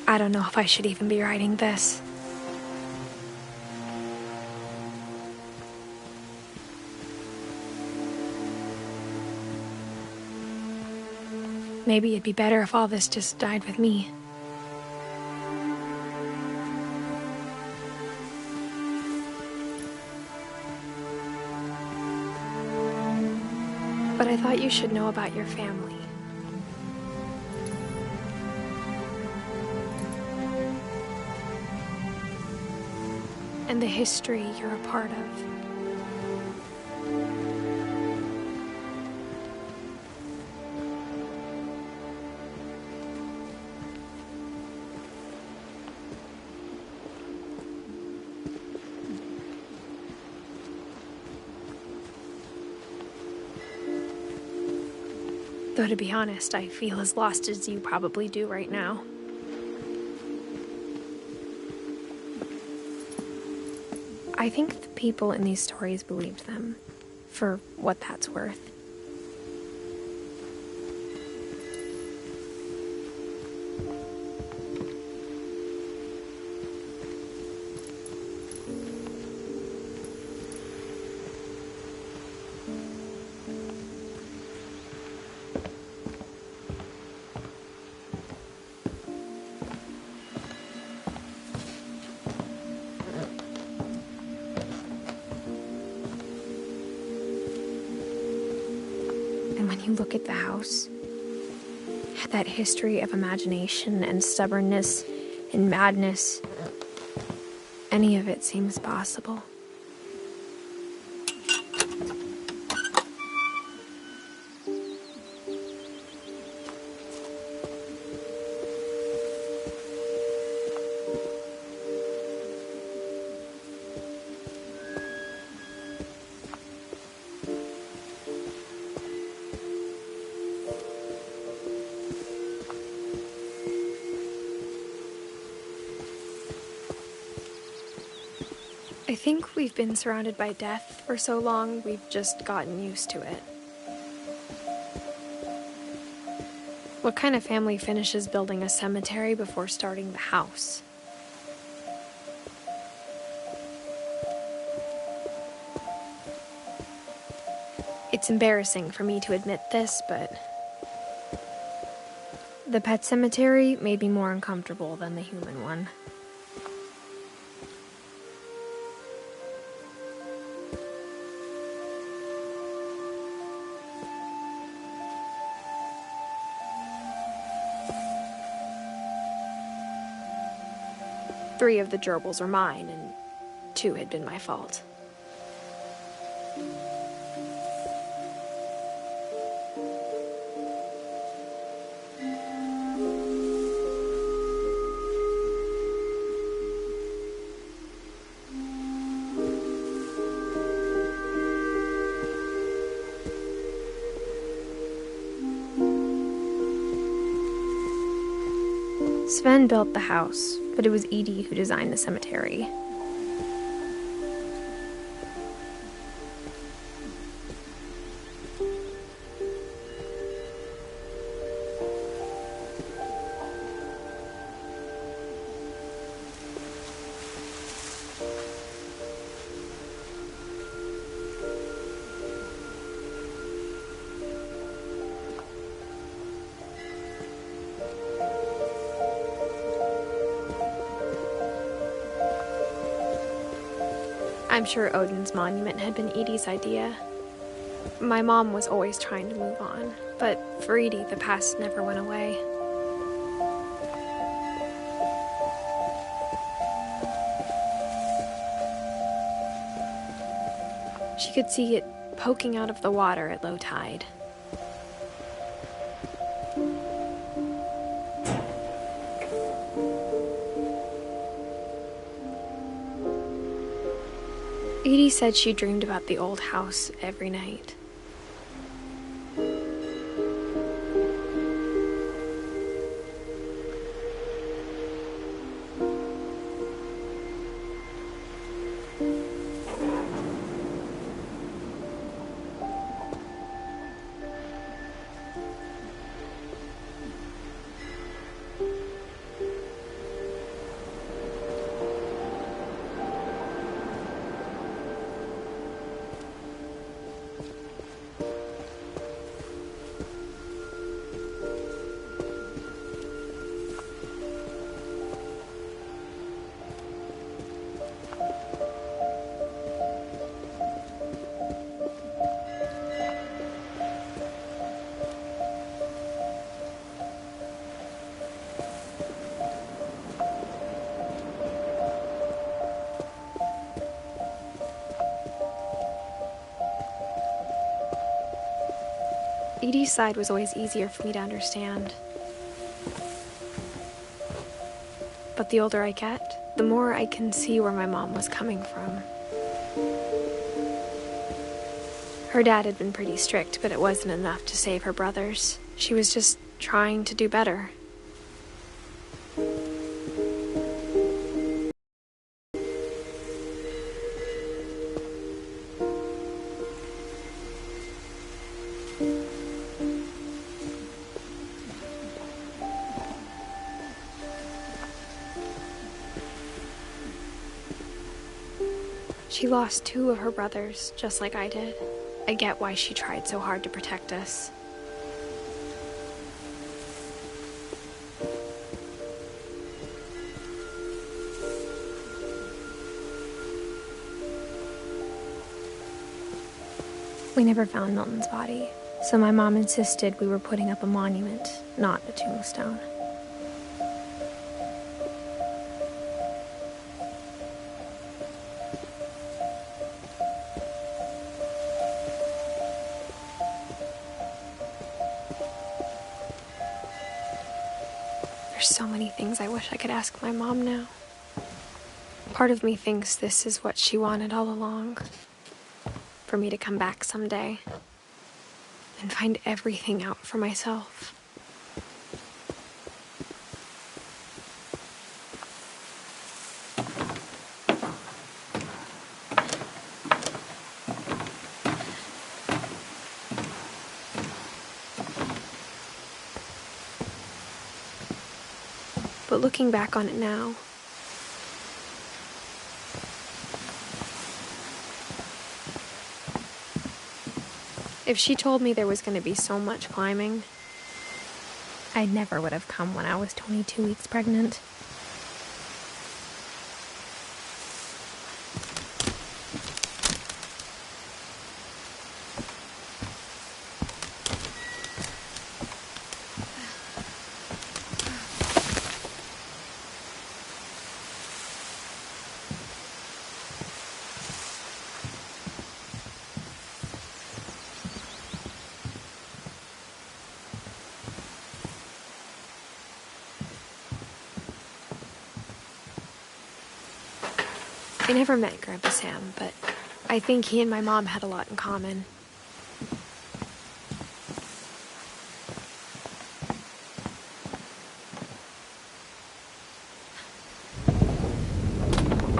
I don't know if I should even be writing this. Maybe it'd be better if all this just died with me. But I thought you should know about your family. And the history you're a part of. Though to be honest, I feel as lost as you probably do right now. I think the people in these stories believed them, for what that's worth. You look at the house, that history of imagination and stubbornness and madness, any of it seems possible. I think we've been surrounded by death for so long, we've just gotten used to it. What kind of family finishes building a cemetery before starting the house? It's embarrassing for me to admit this, but the pet cemetery made me more uncomfortable than the human one. Three of the gerbils are mine, and 2 had been my fault. Sven built the house, but it was Edie who designed the cemetery. I'm sure Odin's monument had been Edie's idea. My mom was always trying to move on, but for Edie, the past never went away. She could see it poking out of the water at low tide. Edie said she dreamed about the old house every night. Edie's side was always easier for me to understand. But the older I get, the more I can see where my mom was coming from. Her dad had been pretty strict, but it wasn't enough to save her brothers. She was just trying to do better. She lost 2 of her brothers, just like I did. I get why she tried so hard to protect us. We never found Milton's body, so my mom insisted we were putting up a monument, not a tombstone. There's so many things I wish I could ask my mom now. Part of me thinks this is what she wanted all along. For me to come back someday and find everything out for myself. But looking back on it now, if she told me there was going to be so much climbing, I never would have come when I was 22 weeks pregnant. I never met Grandpa Sam, but I think he and my mom had a lot in common.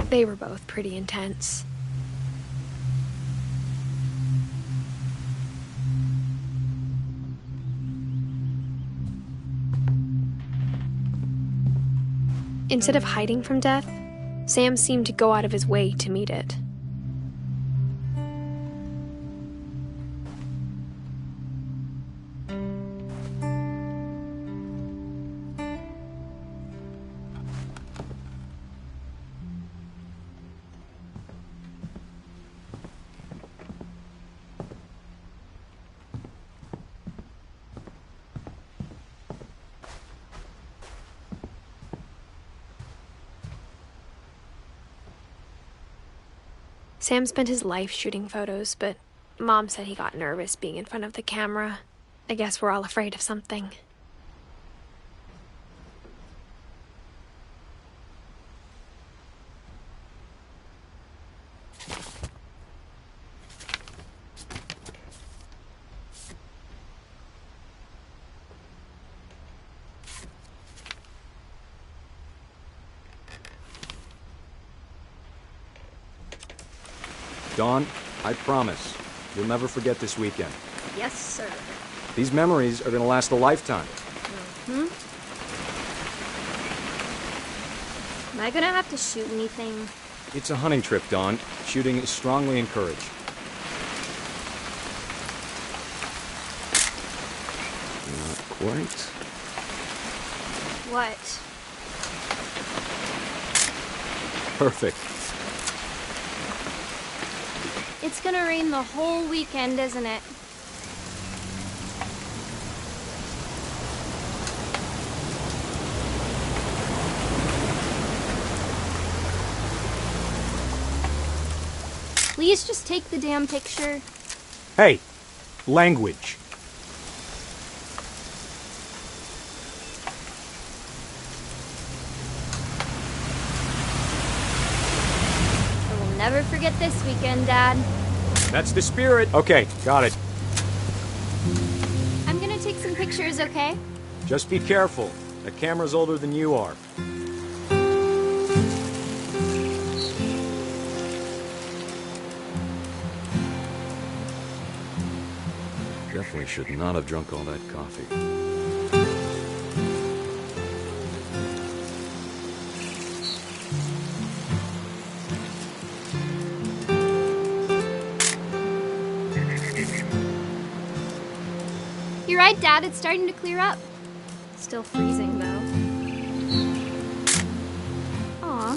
They were both pretty intense. Instead of hiding from death, Sam seemed to go out of his way to meet it. Sam spent his life shooting photos, but Mom said he got nervous being in front of the camera. I guess we're all afraid of something. Dawn, I promise, you'll never forget this weekend. Yes, sir. These memories are gonna last a lifetime. Am I gonna have to shoot anything? It's a hunting trip, Dawn. Shooting is strongly encouraged. Not quite. What? Perfect. It's gonna rain the whole weekend, isn't it? Please just take the damn picture. Hey, language. I will never forget this weekend, Dad. That's the spirit. Okay, got it. I'm gonna take some pictures, okay? Just be careful. The camera's older than you are. Definitely should not have drunk all that coffee. You're right, Dad. It's starting to clear up. Still freezing, though. Aw.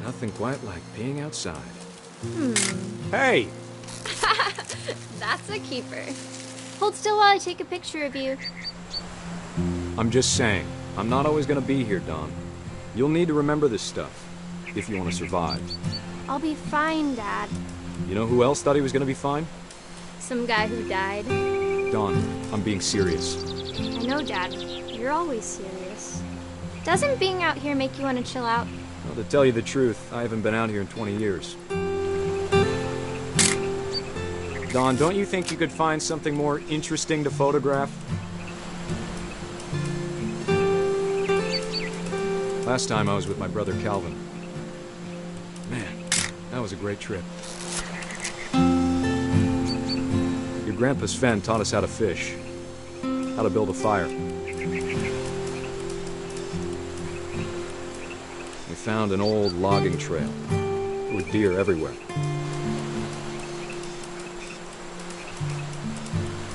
Nothing quite like being outside. Hey! That's a keeper. Hold still while I take a picture of you. I'm just saying, I'm not always gonna be here, Dawn. You'll need to remember this stuff, if you want to survive. I'll be fine, Dad. You know who else thought he was gonna be fine? Some guy who died. Dawn, I'm being serious. I know, Dad. You're always serious. Doesn't being out here make you want to chill out? Well, to tell you the truth, I haven't been out here in 20 years. Don, don't you think you could find something more interesting to photograph? Last time I was with my brother Calvin. Man, that was a great trip. Your grandpa Sven taught us how to fish, how to build a fire. We found an old logging trail. There were deer everywhere.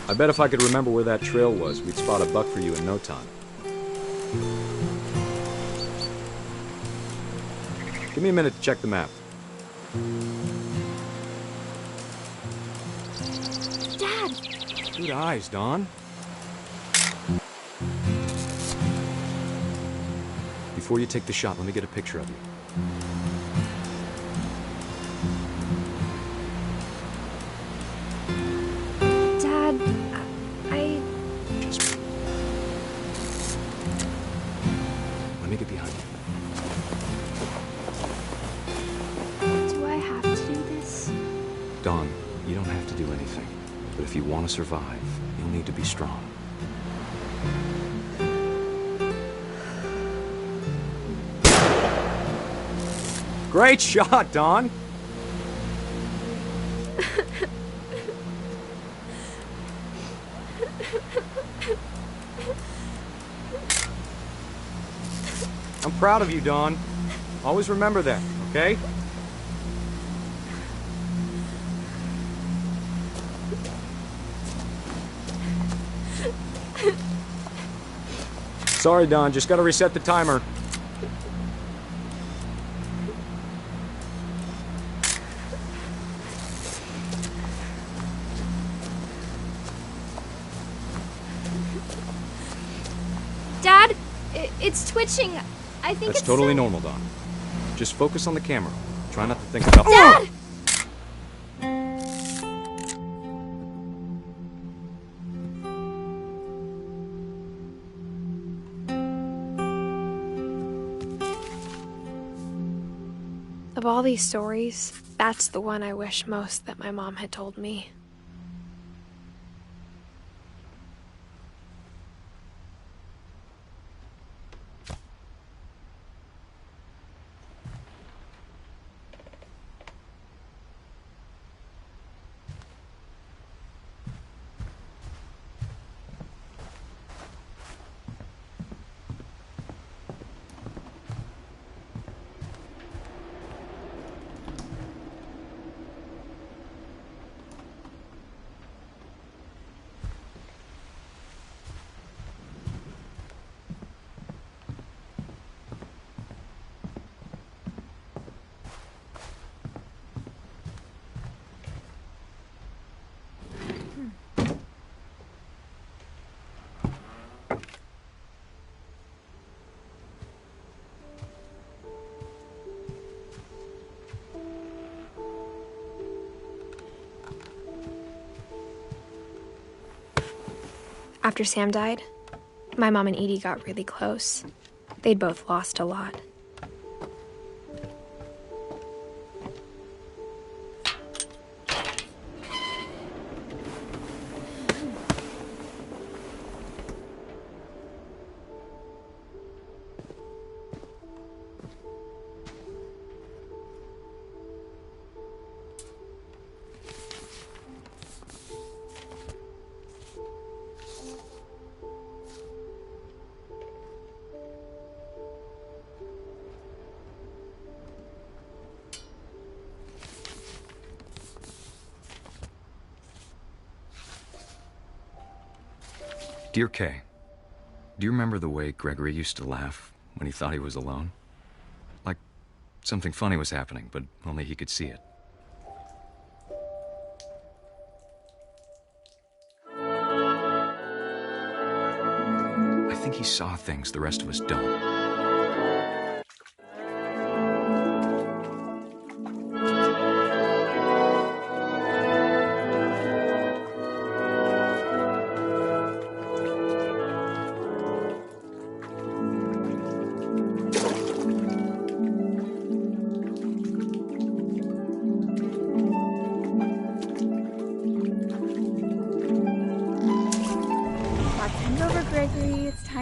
I bet if I could remember where that trail was, we'd spot a buck for you in no time. Give me a minute to check the map. Dad! Good eyes, Don. Before you take the shot, let me get a picture of you. Dad, Just... Let me get behind you. Do I have to do this? Don, you don't have to do anything. But if you want to survive, you'll need to be strong. Great shot, Don! I'm proud of you, Don. Always remember that, okay? Sorry, Don. Just gotta reset the timer. Dad, it's twitching. I think That's it's totally normal, Don. Just focus on the camera. Try not to think about... Dad! of all these stories, that's the one I wish most that my mom had told me. After Sam died, my mom and Edie got really close. They'd both lost a lot. Dear Kay, do you remember the way Gregory used to laugh when he thought he was alone? Like something funny was happening, but only he could see it. I think he saw things the rest of us don't.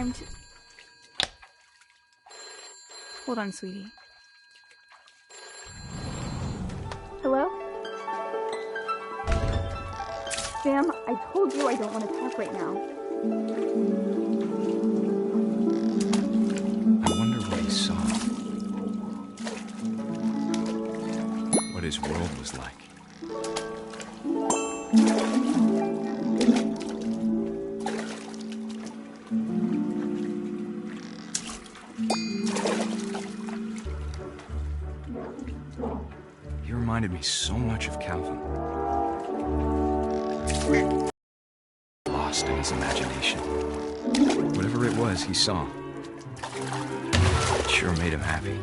time to... Hold on, sweetie. Hello? Sam, I told you I don't want to talk right now. I wonder what he saw. What his world was like. He reminded me so much of Calvin. Lost in his imagination. Whatever it was he saw, it sure made him happy.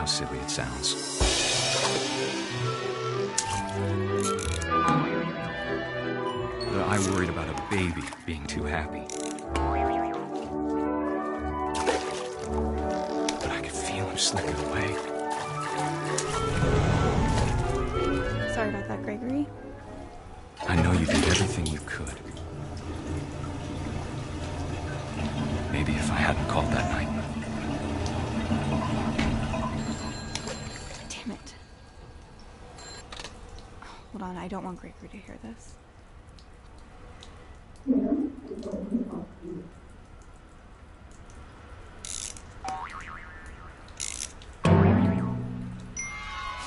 Silly it sounds. But I worried about a baby being too happy. But I could feel him slipping away. Sorry about that, Gregory. I know you did everything you could. Maybe if I hadn't called that night. Damn it. Hold on, I don't want Gregory to hear this.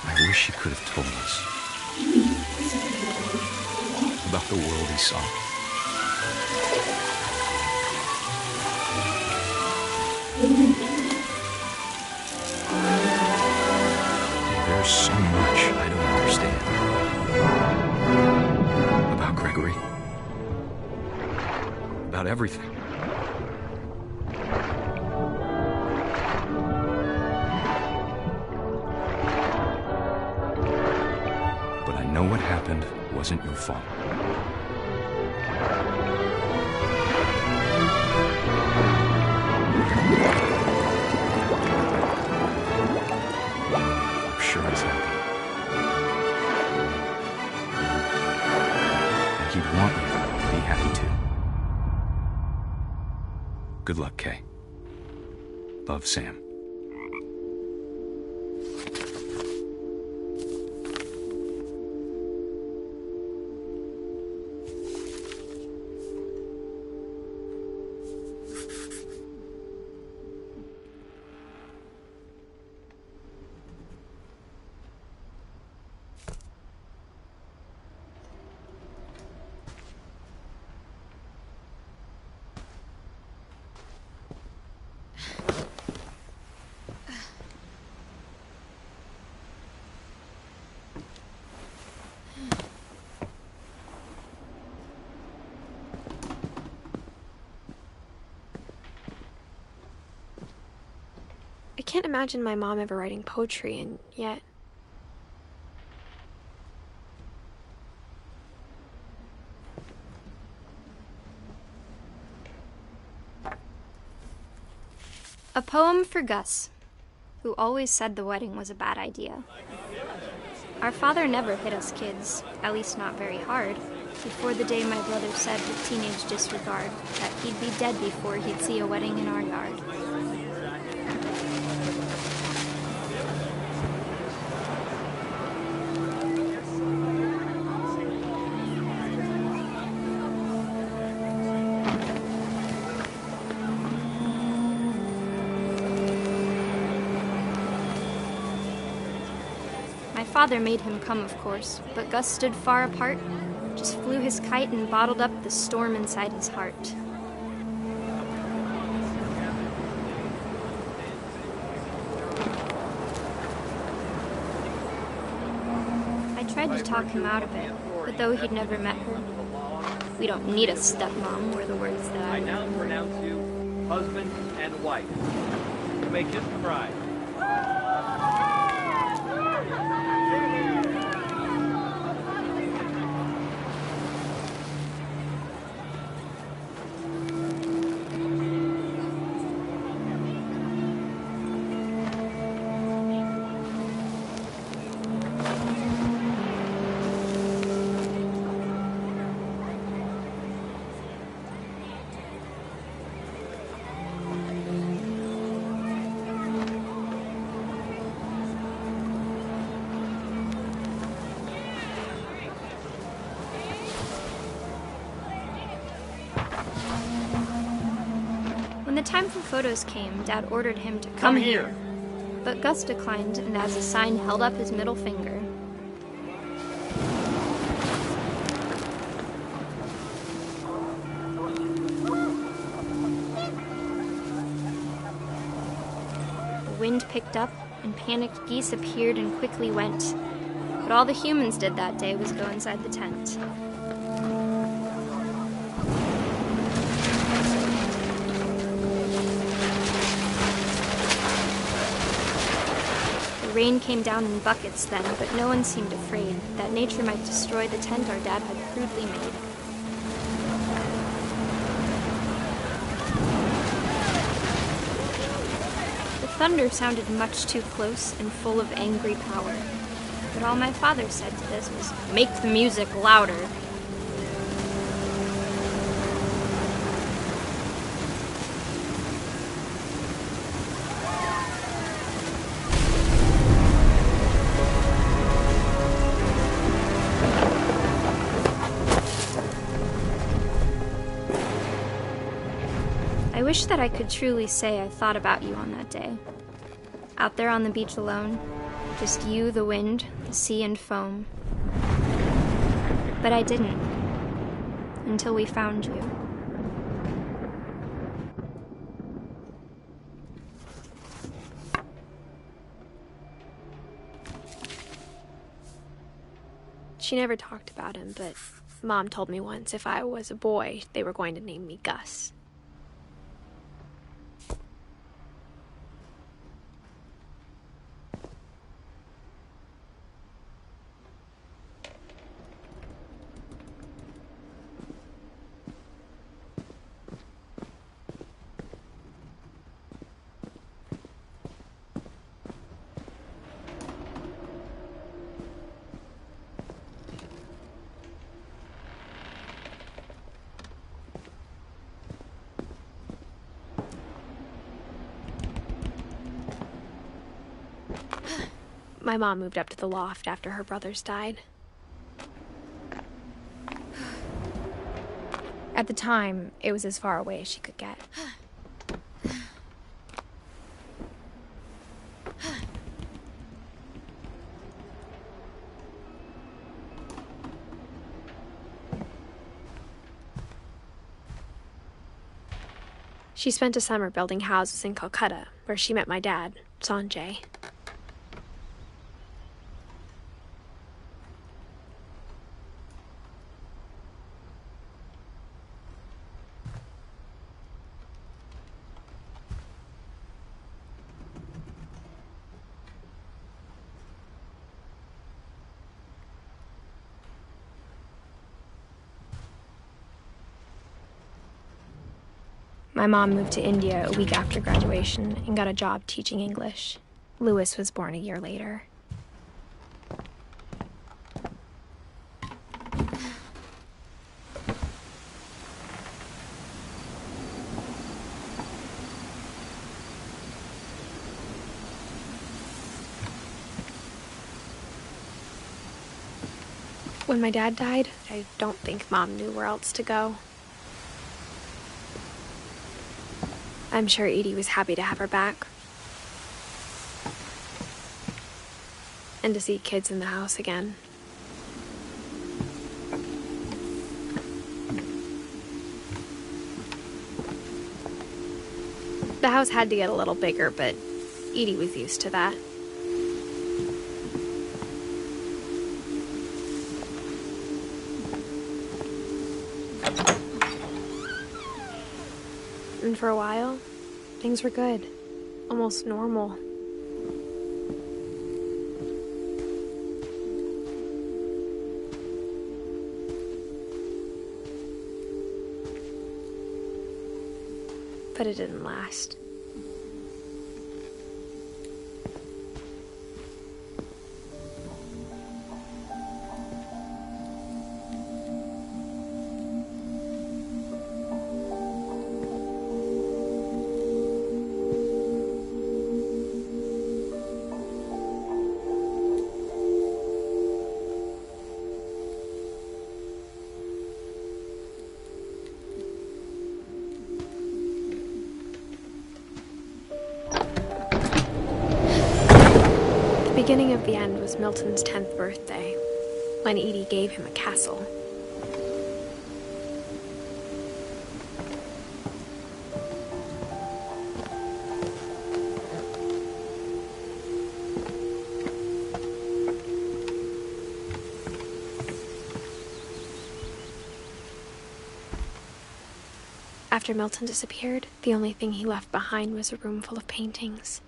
I wish he could have told us about the world he saw. There's so much I don't understand about Gregory, about everything. But I know what happened wasn't your fault. I'm sure he's happy. And he'd want you to be happy too. Good luck, Kay. Love, Sam. I can't imagine my mom ever writing poetry, and yet... A poem for Gus, who always said the wedding was a bad idea. Our father never hit us kids, at least not very hard, before the day my brother said with teenage disregard that he'd be dead before he'd see a wedding in our yard. father made him come, of course, but Gus stood far apart, just flew his kite and bottled up the storm inside his heart. I tried to talk him out of it, but though he'd never met her, "We don't need a stepmom," were the words that I now pronounce you husband and wife. You may kiss the bride. When the time for photos came, Dad ordered him to come here. But Gus declined, and as a sign held up his middle finger. The wind picked up, and panicked geese appeared and quickly went. But all the humans did that day was go inside the tent. Rain came down in buckets then, but no one seemed afraid that nature might destroy the tent our dad had crudely made. The thunder sounded much too close and full of angry power, but all my father said to this was, "Make the music louder." I wish that I could truly say I thought about you on that day. Out there on the beach alone, just you, the wind, the sea, and foam. But I didn't, until we found you. She never talked about him, but Mom told me once if I was a boy, they were going to name me Gus. My mom moved up to the loft after her brothers died. At the time, it was as far away as she could get. She spent a summer building houses in Calcutta, where she met my dad, Sanjay. My mom moved to India a week after graduation and got a job teaching English. Louis was born a year later. When my dad died, I don't think Mom knew where else to go. I'm sure Edie was happy to have her back. and to see kids in the house again. The house had to get a little bigger, but Edie was used to that. And for a while, things were good. Almost normal. But it didn't last. The beginning of the end was Milton's 10th birthday, when Edie gave him a castle. After Milton disappeared, the only thing he left behind was a room full of paintings.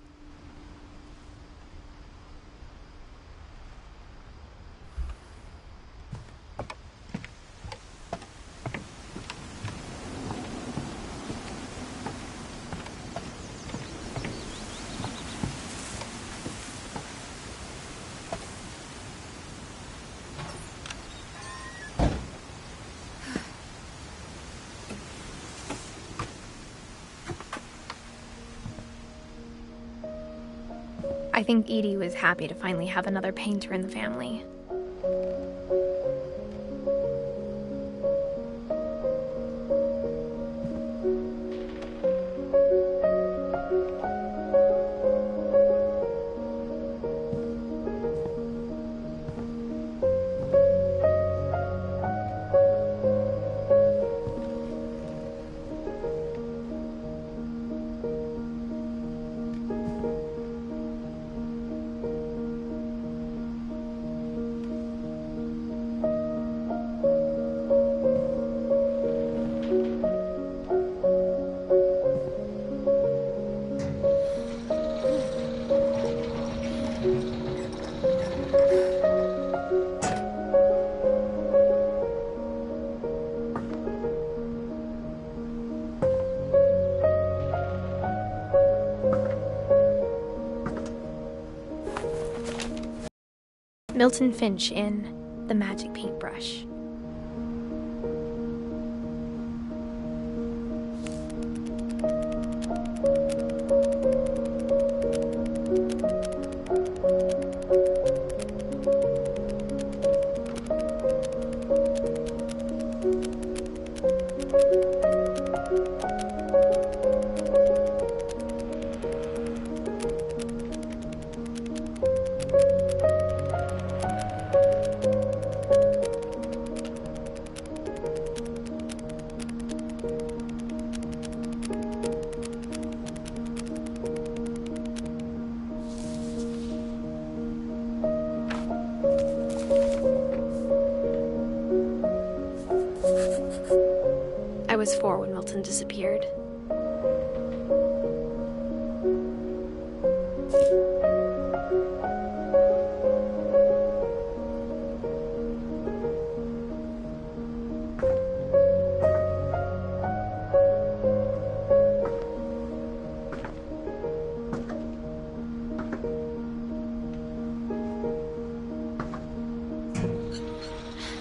I think Edie was happy to finally have another painter in the family. Milton Finch in The Magic Paintbrush. I was 4 when Milton disappeared.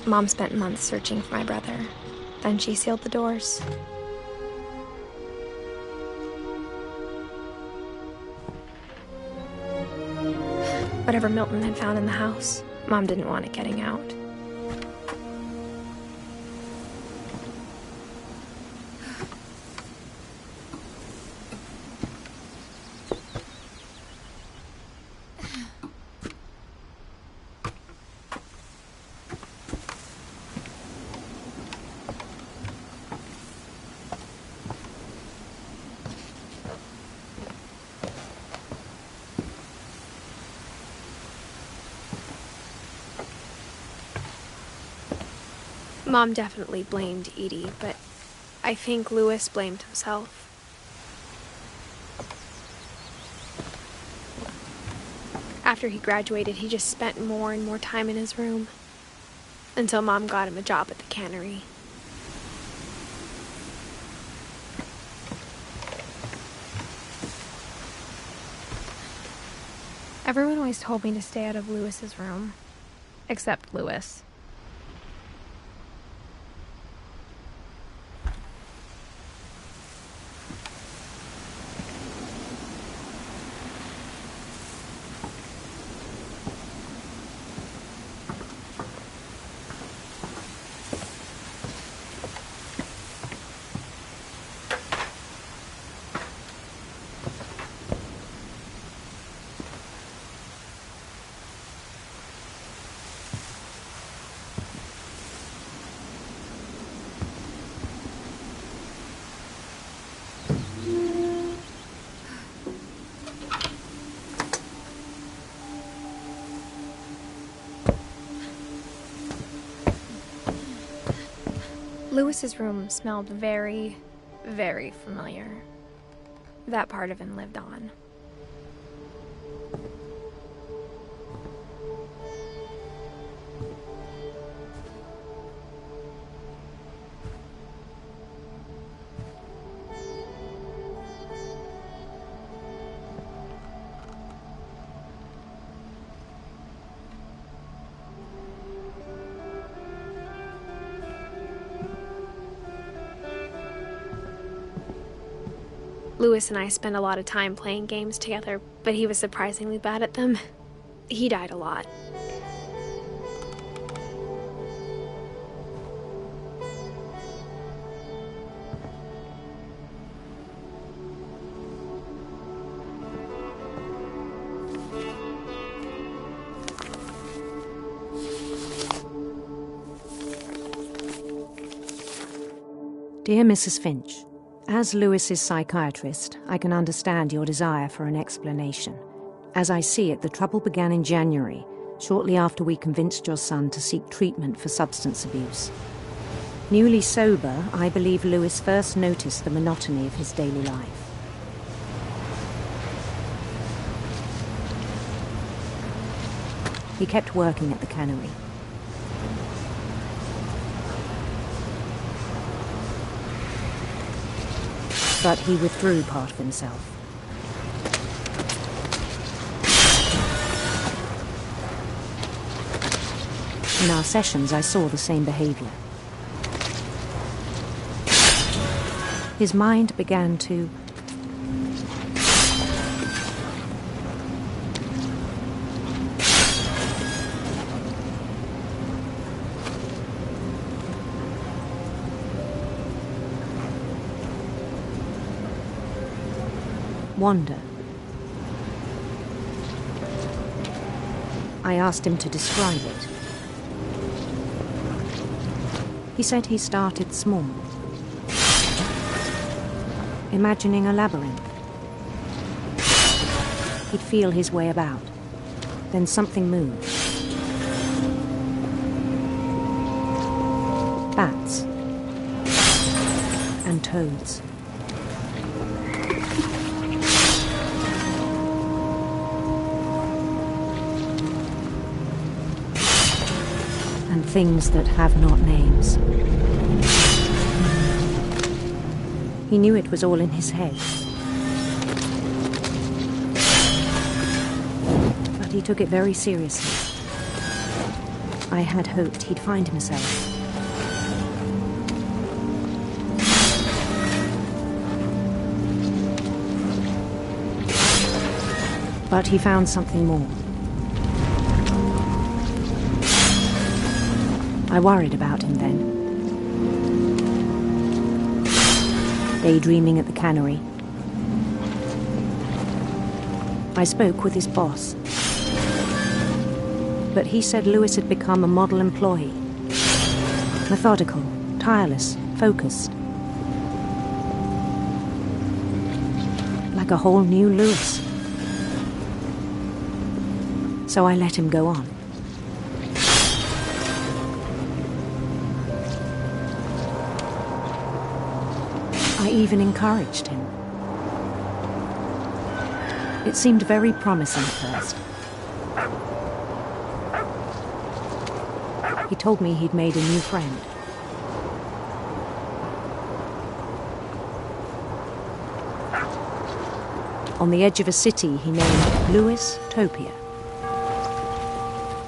Mom spent months searching for my brother. Then she sealed the doors. Whatever Milton had found in the house, Mom didn't want it getting out. Mom definitely blamed Edie, but I think Louis blamed himself. After he graduated, he just spent more and more time in his room, until Mom got him a job at the cannery. Everyone always told me to stay out of Louis's room, except Louis. Louis's room smelled very, very familiar. That part of him lived on. Louis and I spent a lot of time playing games together, but he was surprisingly bad at them. He died a lot. Dear Mrs. Finch, as Louis's psychiatrist, I can understand your desire for an explanation. As I see it, the trouble began in January, shortly after we convinced your son to seek treatment for substance abuse. Newly sober, I believe Louis first noticed the monotony of his daily life. He kept working at the cannery. But he withdrew part of himself. In our sessions, I saw the same behavior. His mind began to wander. I asked him to describe it. He said he started small, imagining a labyrinth. He'd feel his way about. Then something moved. Bats and toads. And things that have not names. He knew it was all in his head. But he took it very seriously. I had hoped he'd find himself. But he found something more. I worried about him then. Daydreaming at the cannery. I spoke with his boss. But he said Louis had become a model employee. Methodical, tireless, focused. Like a whole new Louis. So I let him go on. I even encouraged him. It seemed very promising at first. He told me he'd made a new friend. On the edge of a city he named Louis Topia.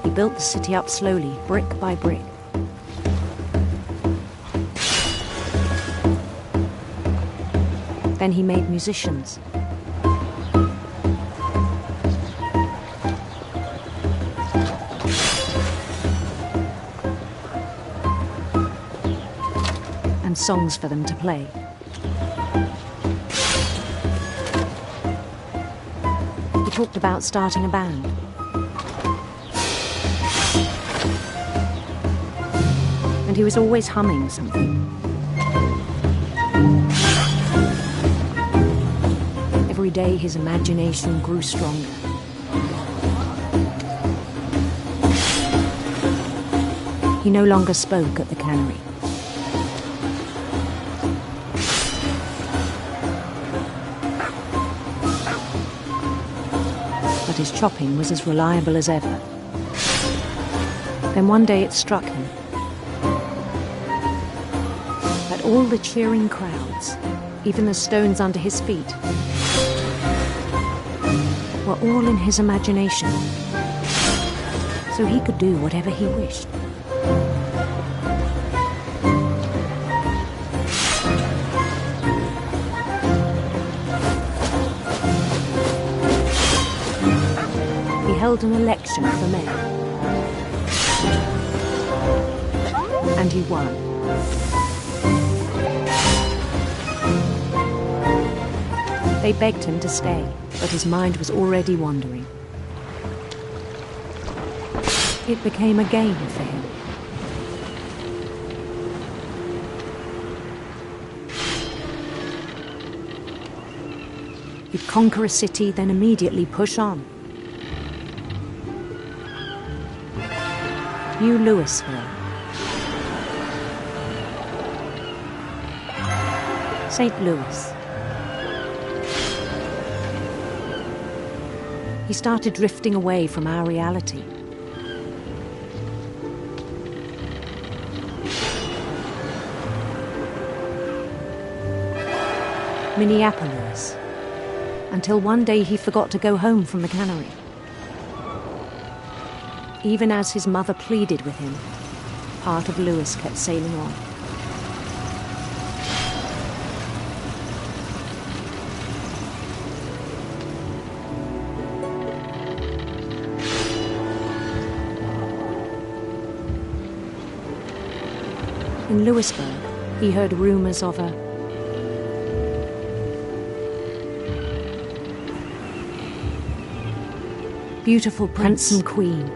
He built the city up slowly, brick by brick. Then he made musicians. And songs for them to play. He talked about starting a band. And he was always humming something. Every day his imagination grew stronger. He no longer spoke at the cannery. But his chopping was as reliable as ever. Then one day it struck him that all the cheering crowds, even the stones under his feet, were all in his imagination, so he could do whatever he wished. He held an election for mayor, and he won. They begged him to stay, but his mind was already wandering. It became a game for him. He'd conquer a city, then immediately push on. New Louisville. St. Louis. He started drifting away from our reality. Minneapolis, until one day he forgot to go home from the cannery. Even as his mother pleaded with him, part of Louis kept sailing on. In Louisburg, he heard rumors of a beautiful prince and queen.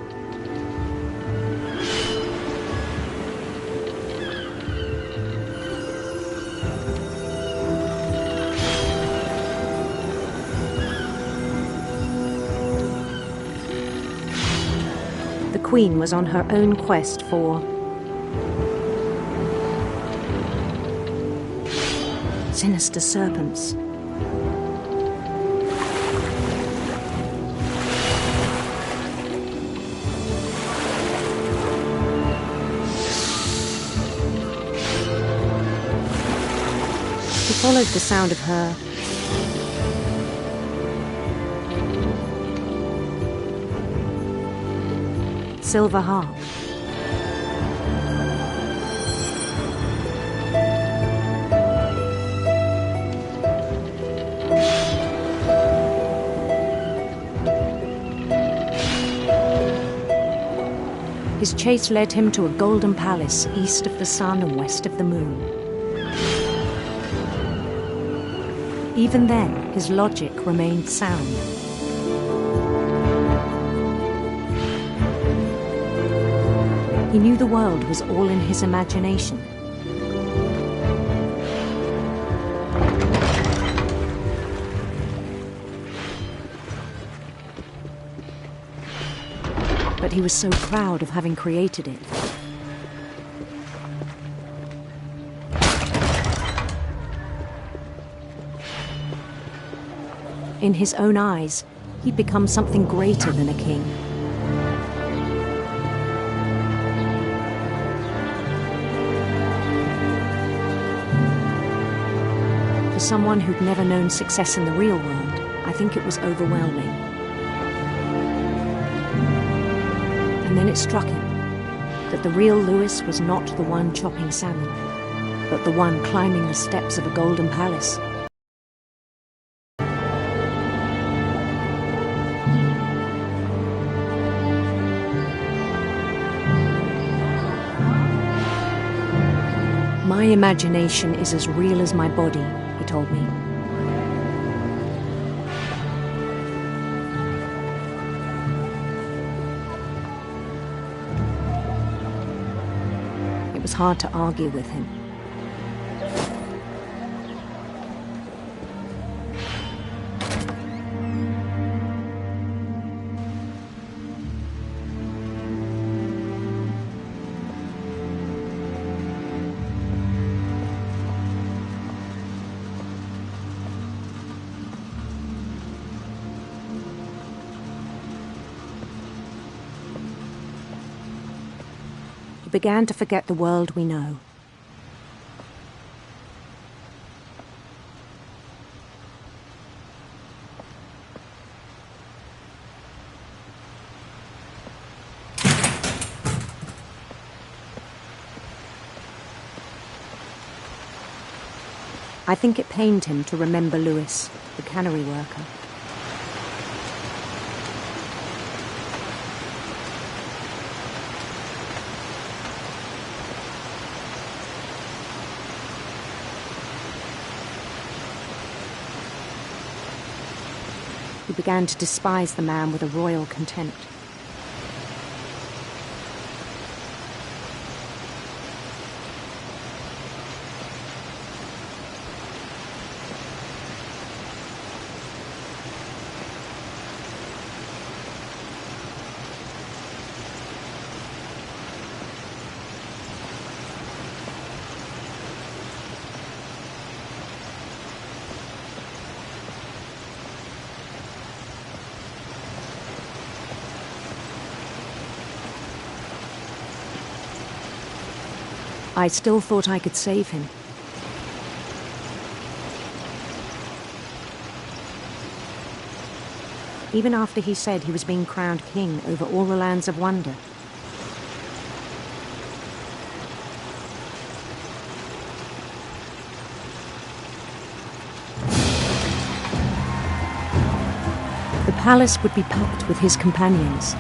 The queen was on her own quest for sinister serpents. He followed the sound of her silver harp. His chase led him to a golden palace east of the sun and west of the moon. Even then, his logic remained sound. He knew the world was all in his imagination. But he was so proud of having created it. In his own eyes, he'd become something greater than a king. For someone who'd never known success in the real world, I think it was overwhelming. And then it struck him that the real Lewis was not the one chopping salmon, but the one climbing the steps of a golden palace. My imagination is as real as my body, he told me. It was hard to argue with him. We began to forget the world we know. I think it pained him to remember Lewis, the cannery worker. He began to despise the man with a royal contempt. I still thought I could save him. Even after he said he was being crowned king over all the lands of wonder. The palace would be packed with his companions.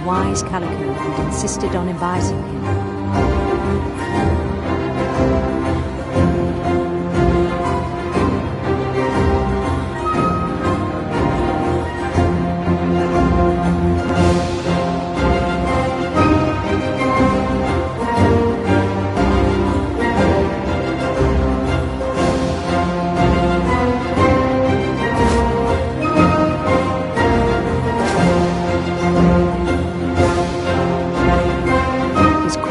Wise Calico had insisted on advising him.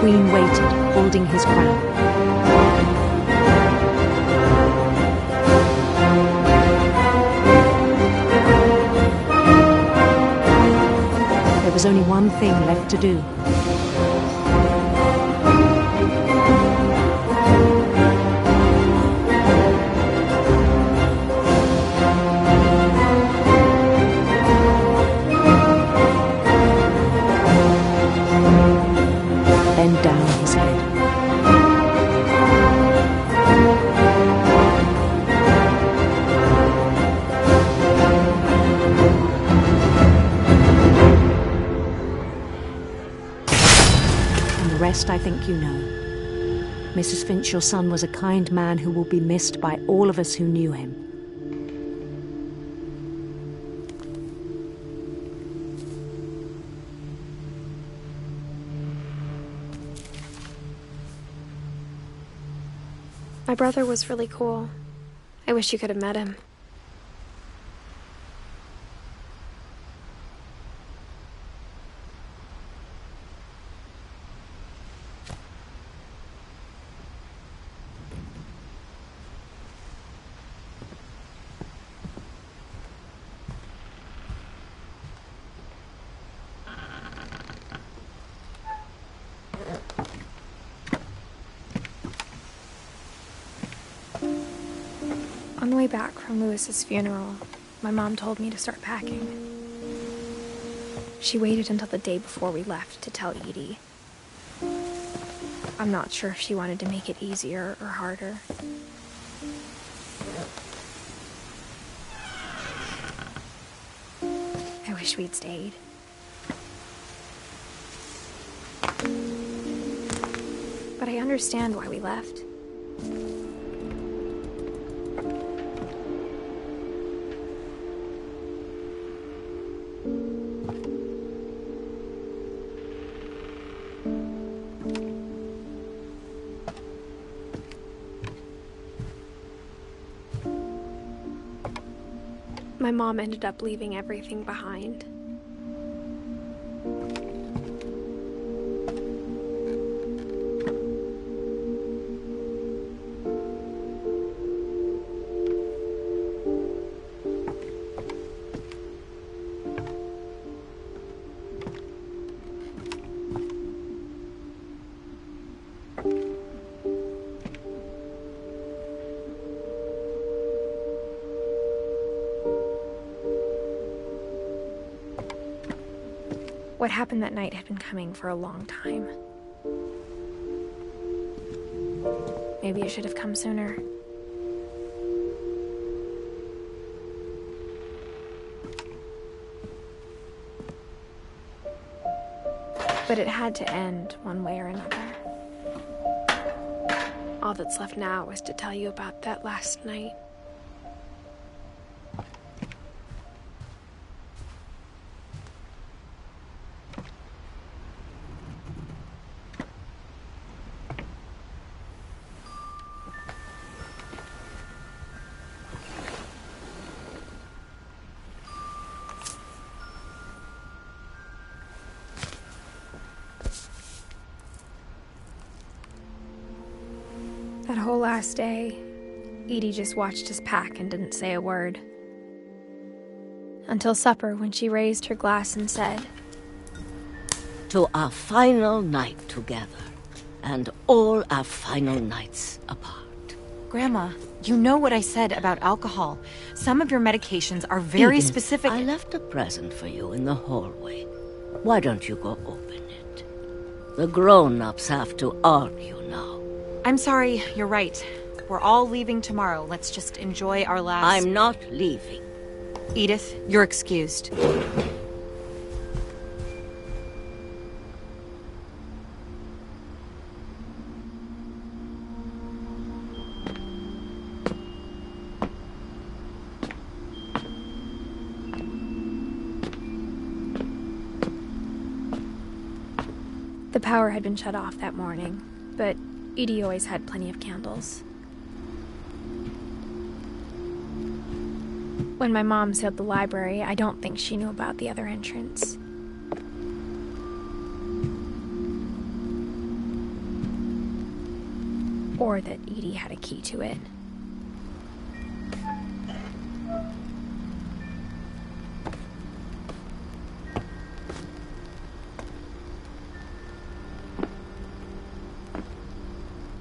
Queen waited, holding his crown. There was only one thing left to do. Bend down his head. And the rest I think you know. Mrs. Finch, your son was a kind man who will be missed by all of us who knew him. My brother was really cool. I wish you could have met him. On the way back from Lewis's funeral, my mom told me to start packing. She waited until the day before we left to tell Edie. I'm not sure if she wanted to make it easier or harder. I wish we'd stayed. But I understand why we left. My mom ended up leaving everything behind. What happened that night had been coming for a long time. Maybe it should have come sooner. But it had to end one way or another. All that's left now is to tell you about that last night. That whole last day, Edie just watched us pack and didn't say a word. Until supper, when she raised her glass and said, "To our final night together, and all our final nights apart." Grandma, you know what I said about alcohol. Some of your medications are very Edith, specific. I left a present for you in the hallway. Why don't you go open it? The grown-ups have to argue now. I'm sorry, you're right. We're all leaving tomorrow. Let's just enjoy our last... I'm not leaving. Edith, you're excused. The power had been shut off that morning, but Edie always had plenty of candles. When my mom sealed the library, I don't think she knew about the other entrance. Or that Edie had a key to it.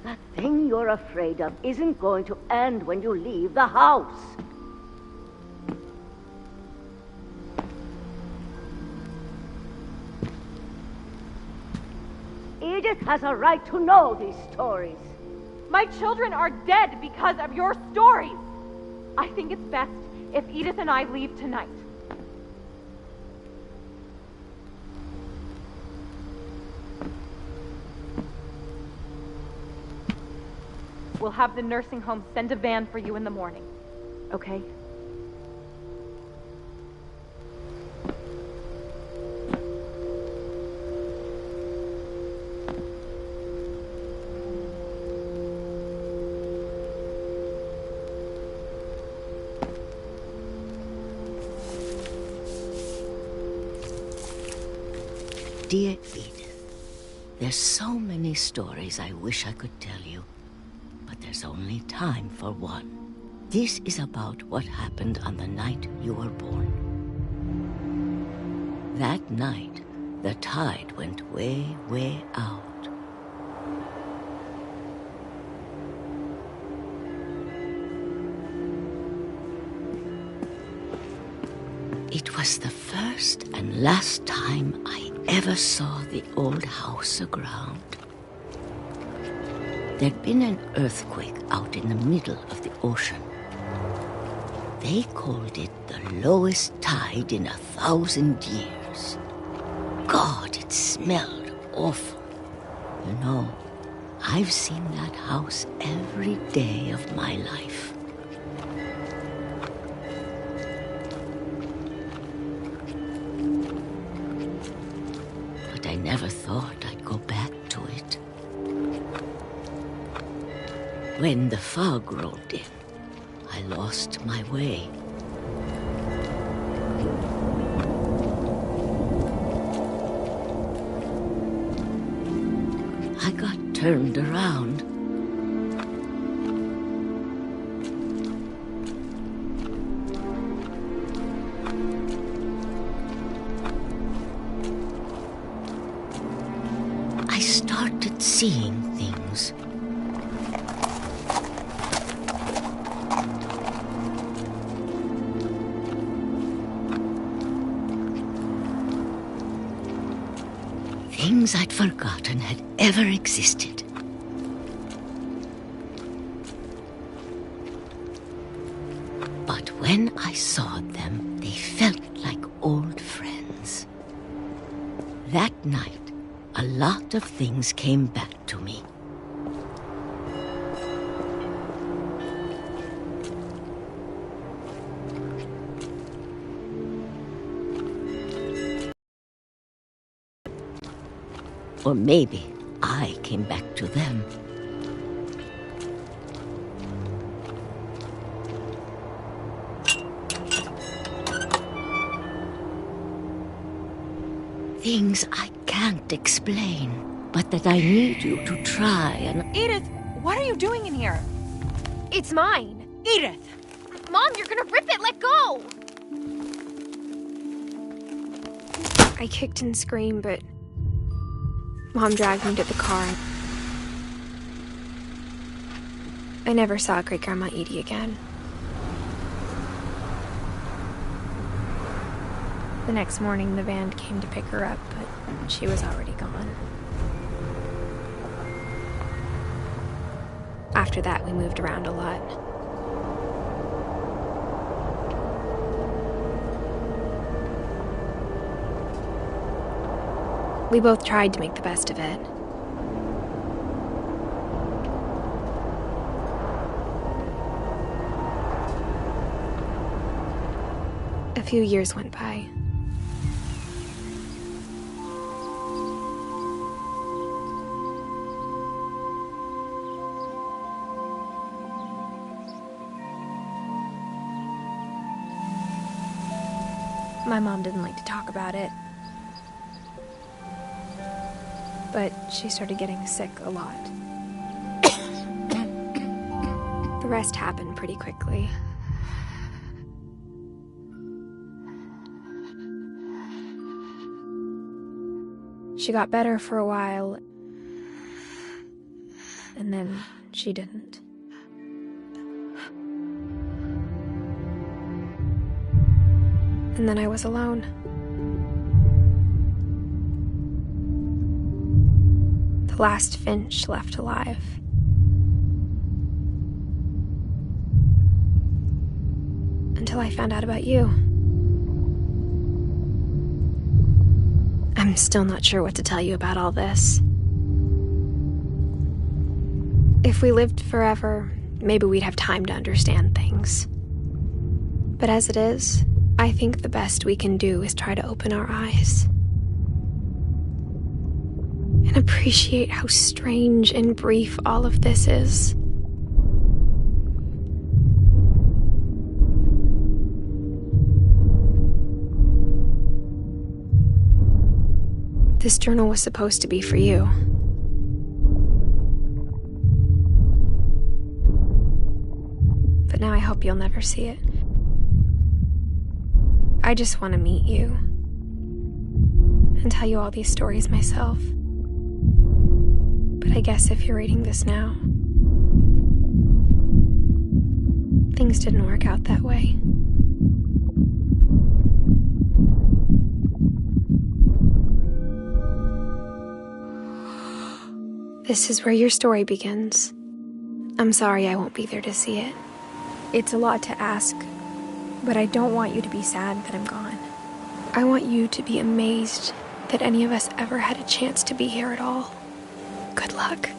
That thing you're afraid of isn't going to end when you leave the house. Edith has a right to know these stories. My children are dead because of your stories. I think it's best if Edith and I leave tonight. We'll have the nursing home send a van for you in the morning, okay? dear Edith, there's so many stories I wish I could tell you, but there's only time for one. This is about what happened on the night you were born. That night, the tide went way, way out. It was the first and last time I ever saw the old house aground. There'd been an earthquake out in the middle of the ocean. They called it the lowest tide in 1,000 years. God, it smelled awful. You know, I've seen that house every day of my life. But I never thought I'd go back to it. When the fog rolled in, I lost my way. I got turned around. I started seeing things. Things I'd forgotten had ever existed. But when I saw them, they felt like old friends. That night, a lot of things came back to me. Or maybe I came back to them. Things I can't explain, but that I need you to try and... Edith, what are you doing in here? It's mine. Edith! Mom, you're gonna rip it! Let go! I kicked and screamed, but Mom dragged me to the car. I never saw Great-Grandma Edie again. The next morning, the van came to pick her up, but she was already gone. After that, we moved around a lot. We both tried to make the best of it. A few years went by. My mom didn't like to talk about it. But she started getting sick a lot. The rest happened pretty quickly. She got better for a while, and then she didn't. And then I was alone. The last Finch left alive. Until I found out about you. I'm still not sure what to tell you about all this. If we lived forever, maybe we'd have time to understand things. But as it is, I think the best we can do is try to open our eyes. And appreciate how strange and brief all of this is. This journal was supposed to be for you. But now I hope you'll never see it. I just want to meet you and tell you all these stories myself. But I guess if you're reading this now, things didn't work out that way. This is where your story begins. I'm sorry I won't be there to see it. It's a lot to ask, but I don't want you to be sad that I'm gone. I want you to be amazed that any of us ever had a chance to be here at all. Good luck.